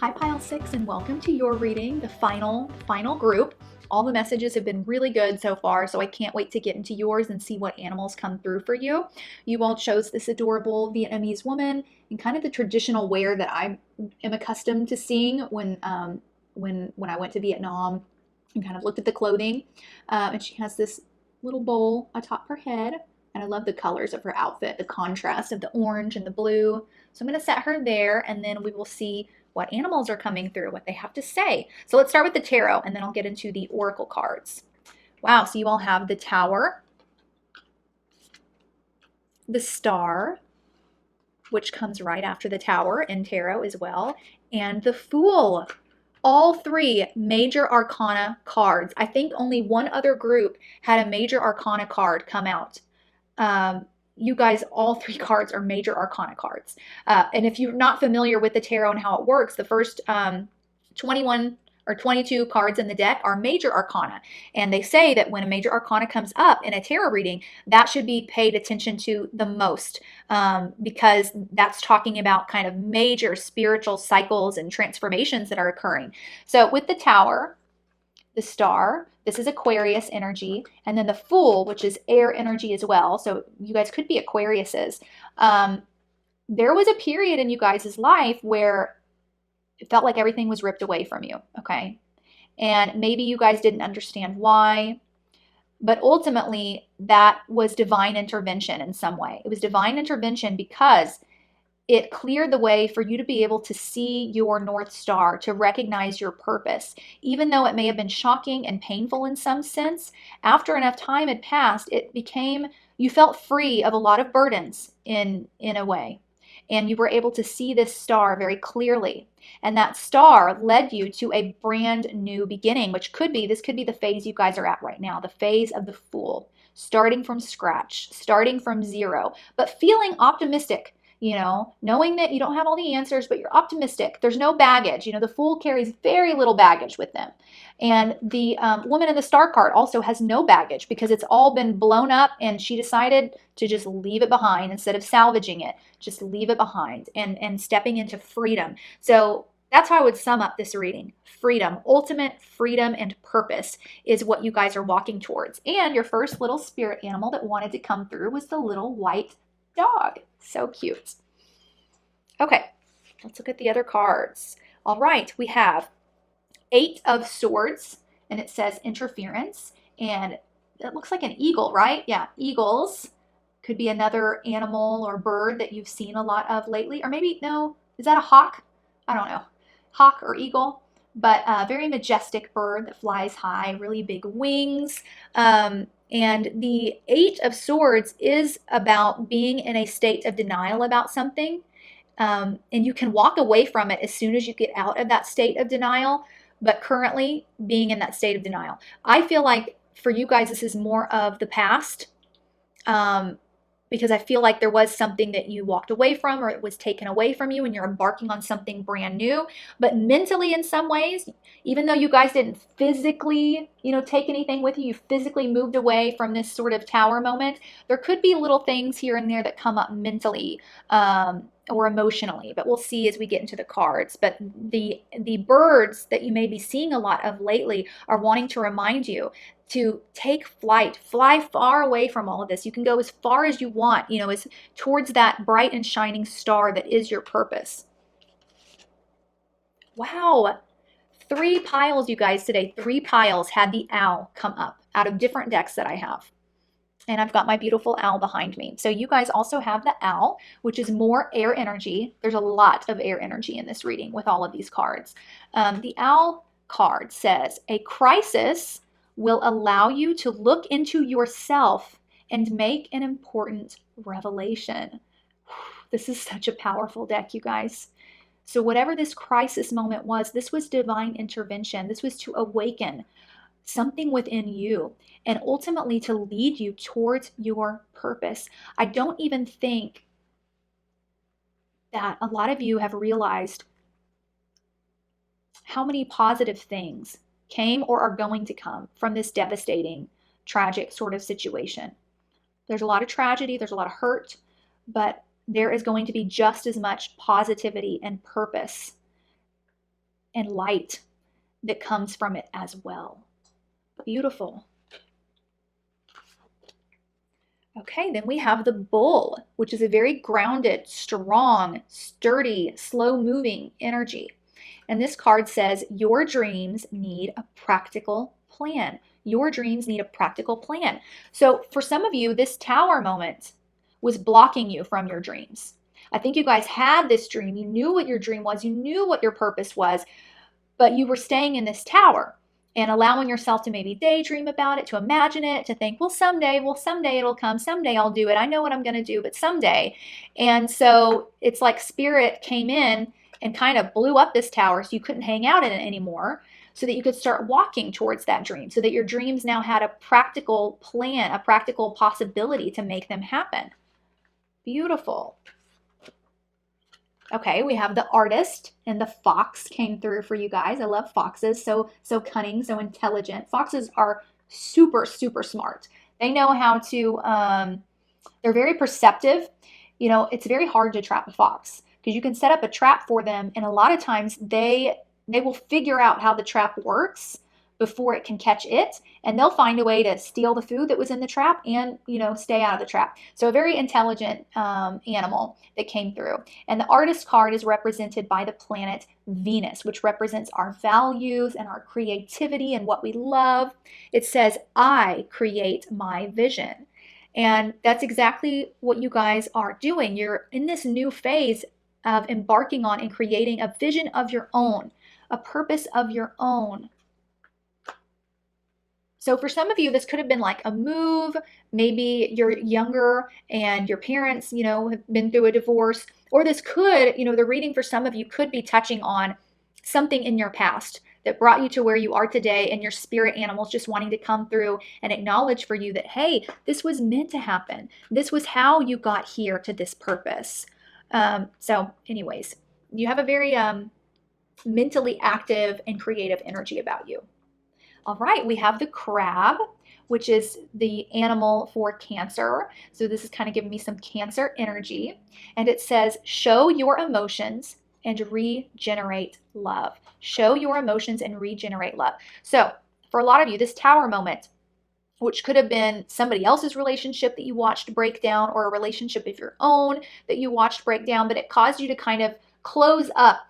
Hi Pile 6, and welcome to your reading, the final group. All the messages have been really good so far, so I can't wait to get into yours and see what animals come through for you. You all chose this adorable Vietnamese woman in kind of the traditional wear that I am accustomed to seeing when I went to Vietnam and kind of looked at the clothing. And she has this little bowl atop her head, and I love the colors of her outfit, the contrast of the orange and the blue. So I'm going to set her there, and then we will see what animals are coming through, what they have to say. So let's start with the tarot, and then I'll get into the oracle cards. Wow, so you all have the Tower, the Star, which comes right after the Tower in tarot as well, and the Fool. All three major arcana cards. I think only one other group had a major arcana card come out. You guys, all three cards are major arcana cards. And if you're not familiar with the tarot and how it works, the first 21 or 22 cards in the deck are major arcana. And they say that when a major arcana comes up in a tarot reading, that should be paid attention to the most, because that's talking about kind of major spiritual cycles and transformations that are occurring. So with the Tower, the Star, this is Aquarius energy, and then the Fool, which is air energy as well. So you guys could be Aquariuses. There was a period in you guys' life where it felt like everything was ripped away from you, okay? And maybe you guys didn't understand why, but ultimately that was divine intervention in some way. It was divine intervention because it cleared the way for you to be able to see your North Star, to recognize your purpose. Even though it may have been shocking and painful in some sense, after enough time had passed, it became, you felt free of a lot of burdens in a way. And you were able to see this star very clearly. And that star led you to a brand new beginning, which could be, this could be the phase you guys are at right now, the phase of the Fool, starting from scratch, starting from zero, but feeling optimistic, you know, knowing that you don't have all the answers, but you're optimistic. There's no baggage. You know, the Fool carries very little baggage with them. And the woman in the Star card also has no baggage because it's all been blown up, and she decided to just leave it behind instead of salvaging it. Just leave it behind and stepping into freedom. So that's how I would sum up this reading. Freedom, ultimate freedom and purpose is what you guys are walking towards. And your first little spirit animal that wanted to come through was the little white dog. So cute. Okay, let's look at the other cards. All right, we have 8 of Swords, and it says interference, and it looks like an eagle, right? Yeah, eagles could be another animal or bird that you've seen a lot of lately, or maybe, no, is that a hawk? I don't know, hawk or eagle, but a very majestic bird that flies high, really big wings. And the 8 of Swords is about being in a state of denial about something, and you can walk away from it as soon as you get out of that state of denial, but currently being in that state of denial. I feel like for you guys, this is more of the past, because I feel like there was something that you walked away from, or it was taken away from you, and you're embarking on something brand new. But mentally, in some ways, even though you guys didn't physically, you know, take anything with you, you physically moved away from this sort of Tower moment, there could be little things here and there that come up mentally, or emotionally, but we'll see as we get into the cards. But the birds that you may be seeing a lot of lately are wanting to remind you to take flight, fly far away from all of this. You can go as far as you want, you know, as towards that bright and shining star that is your purpose. Wow, 3 piles, you guys, today. 3 piles had the owl come up out of different decks that I have. And I've got my beautiful owl behind me. So you guys also have the owl, which is more air energy. There's a lot of air energy in this reading with all of these cards. The owl card says, a crisis will allow you to look into yourself and make an important revelation. This is such a powerful deck, you guys. So whatever this crisis moment was, this was divine intervention. This was to awaken something within you and ultimately to lead you towards your purpose. I don't even think that a lot of you have realized how many positive things came or are going to come from this devastating, tragic sort of situation. There's a lot of tragedy, there's a lot of hurt, but there is going to be just as much positivity and purpose and light that comes from it as well. Beautiful. Okay, then we have the Bull, which is a very grounded, strong, sturdy, slow-moving energy. And this card says, your dreams need a practical plan. Your dreams need a practical plan. So for some of you, this Tower moment was blocking you from your dreams. I think you guys had this dream. You knew what your dream was. You knew what your purpose was, but you were staying in this tower and allowing yourself to maybe daydream about it, to imagine it, to think, well, someday it'll come. Someday I'll do it. I know what I'm going to do, but someday. And so it's like spirit came in and kind of blew up this tower so you couldn't hang out in it anymore, so that you could start walking towards that dream, so that your dreams now had a practical plan, a practical possibility to make them happen. Beautiful. Okay, we have the artist, and the fox came through for you guys. I love foxes, so cunning, so intelligent. Foxes are super, super smart. They know how to, they're very perceptive. You know, it's very hard to trap a fox because you can set up a trap for them, and a lot of times they will figure out how the trap works before it can catch it, and they'll find a way to steal the food that was in the trap and, you know, stay out of the trap. So a very intelligent animal that came through. And the artist card is represented by the planet Venus, which represents our values and our creativity and what we love. It says, I create my vision. And that's exactly what you guys are doing. You're in this new phase of embarking on and creating a vision of your own, a purpose of your own. So for some of you, this could have been like a move. Maybe you're younger and your parents, you know, have been through a divorce. Or this could, you know, the reading for some of you could be touching on something in your past that brought you to where you are today, and your spirit animals just wanting to come through and acknowledge for you that, hey, this was meant to happen. This was how you got here to this purpose. So anyways, you have a very mentally active and creative energy about you. All right, we have the crab, which is the animal for Cancer. So this is kind of giving me some Cancer energy. And it says, show your emotions and regenerate love. Show your emotions and regenerate love. So for a lot of you, this tower moment, which could have been somebody else's relationship that you watched break down, or a relationship of your own that you watched break down, but it caused you to kind of close up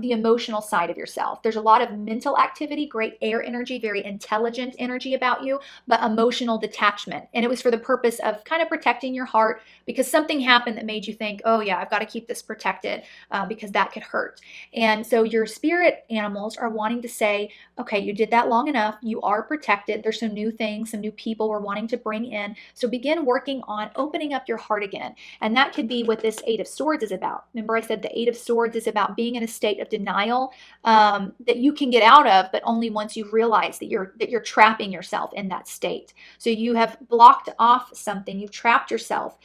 the emotional side of yourself. There's a lot of mental activity, great air energy, very intelligent energy about you, but emotional detachment. And it was for the purpose of kind of protecting your heart, because something happened that made you think, oh yeah, I've got to keep this protected because that could hurt. And so your spirit animals are wanting to say, okay, you did that long enough. You are protected. There's some new things, some new people we're wanting to bring in. So begin working on opening up your heart again. And that could be what this Eight of Swords is about. Remember I said the Eight of Swords is about being in a state of denial that you can get out of, but only once you realize that you're trapping yourself in that state. So you have blocked off something. You've trapped yourself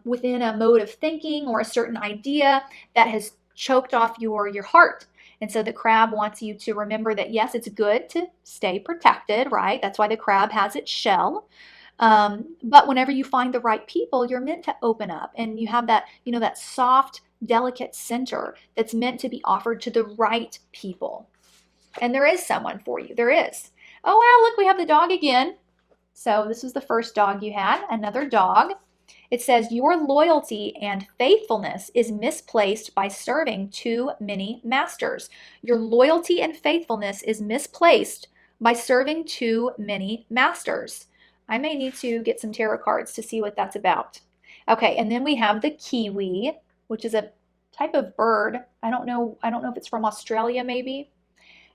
within a mode of thinking or a certain idea that has choked off your heart. And so the crab wants you to remember that, yes, it's good to stay protected, right? That's why the crab has its shell. But whenever you find the right people, you're meant to open up, and you have that, you know, that soft, delicate center that's meant to be offered to the right people. And there is someone for you. There is. Oh, wow, look, we have the dog again. So this was the first dog you had, another dog. It says, your loyalty and faithfulness is misplaced by serving too many masters. Your loyalty and faithfulness is misplaced by serving too many masters. I may need to get some tarot cards to see what that's about. Okay, and then we have the kiwi, which is a type of bird. I don't know if it's from Australia maybe.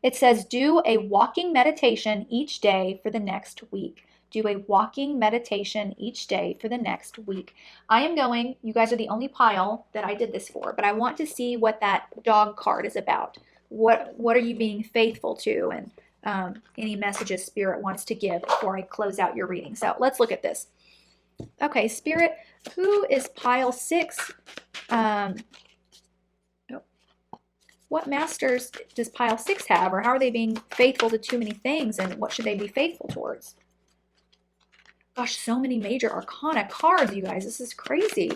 It says, do a walking meditation each day for the next week. Do a walking meditation each day for the next week. I am going, you guys are the only pile that I did this for, but I want to see what that dog card is about. What are you being faithful to, and any messages Spirit wants to give before I close out your reading. So let's look at this. Okay, Spirit, who is pile 6? What masters does pile 6 have, or how are they being faithful to too many things, and what should they be faithful towards? Gosh, so many major arcana cards, you guys. This is crazy.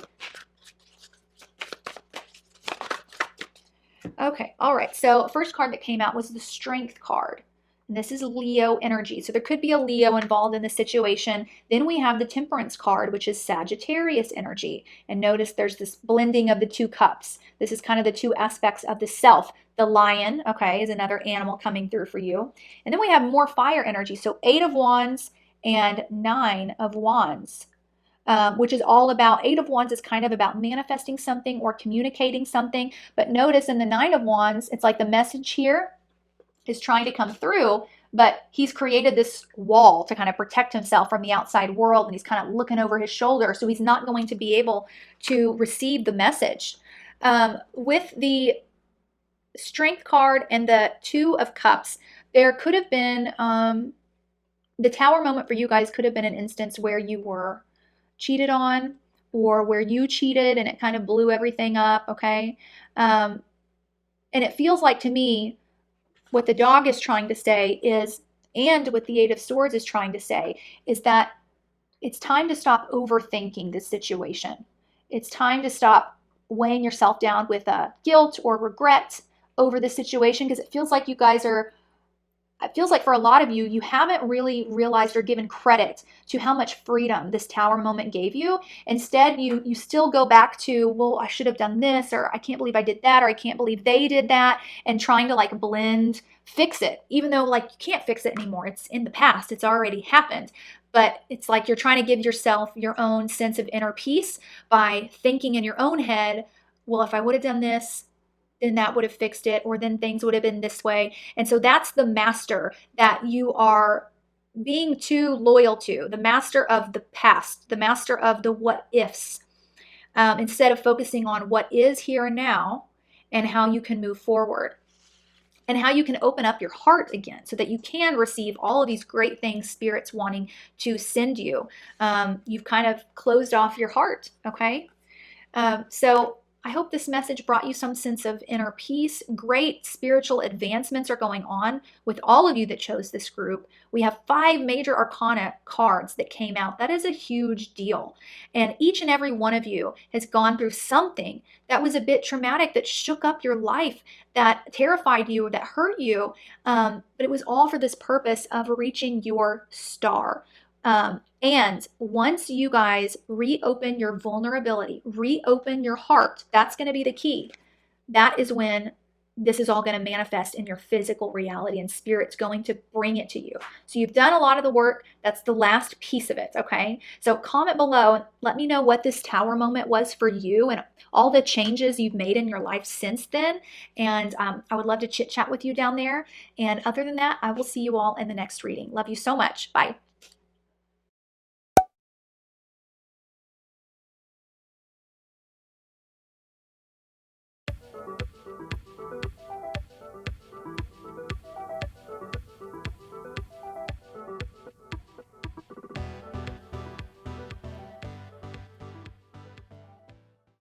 Okay, all right. So first card that came out was the Strength card. And this is Leo energy. So there could be a Leo involved in the situation. Then we have the Temperance card, which is Sagittarius energy. And notice there's this blending of the two cups. This is kind of the two aspects of the self. The lion, okay, is another animal coming through for you. And then we have more fire energy. So 8 of Wands and 9 of Wands. which is all about, Eight of Wands is kind of about manifesting something or communicating something. But notice in the Nine of Wands, it's like the message here is trying to come through, but he's created this wall to kind of protect himself from the outside world, and he's kind of looking over his shoulder, so he's not going to be able to receive the message. With the Strength card and the Two of Cups, there could have been, the Tower moment for you guys could have been an instance where you were cheated on, or where you cheated and it kind of blew everything up, okay? And it feels like to me, what the dog is trying to say is, and what the Eight of Swords is trying to say, is that it's time to stop overthinking this situation. It's time to stop weighing yourself down with guilt or regret over the situation, because it feels like you guys are, it feels like for a lot of you, you haven't really realized or given credit to how much freedom this Tower moment gave you. Instead, you still go back to, well, I should have done this, or I can't believe I did that, or I can't believe they did that, and trying to like blend, fix it, even though like you can't fix it anymore. It's in the past. It's already happened. But it's like you're trying to give yourself your own sense of inner peace by thinking in your own head, well, if I would have done this, then that would have fixed it, or then things would have been this way. And so that's the master that you are being too loyal to, the master of the past, the master of the what ifs, instead of focusing on what is here and now and how you can move forward and how you can open up your heart again so that you can receive all of these great things Spirit's wanting to send you. You've kind of closed off your heart, okay? So I hope this message brought you some sense of inner peace. Great spiritual advancements are going on with all of you that chose this group. We have 5 major arcana cards that came out. That is a huge deal. And each and every one of you has gone through something that was a bit traumatic, that shook up your life, that terrified you, that hurt you. But it was all for this purpose of reaching your star. And once you guys reopen your vulnerability, reopen your heart, that's going to be the key. That is when this is all going to manifest in your physical reality, and Spirit's going to bring it to you. So you've done a lot of the work. That's the last piece of it, okay? So comment below and let me know what this Tower moment was for you and all the changes you've made in your life since then. And I would love to chit chat with you down there. And other than that, I will see you all in the next reading. Love you so much. Bye.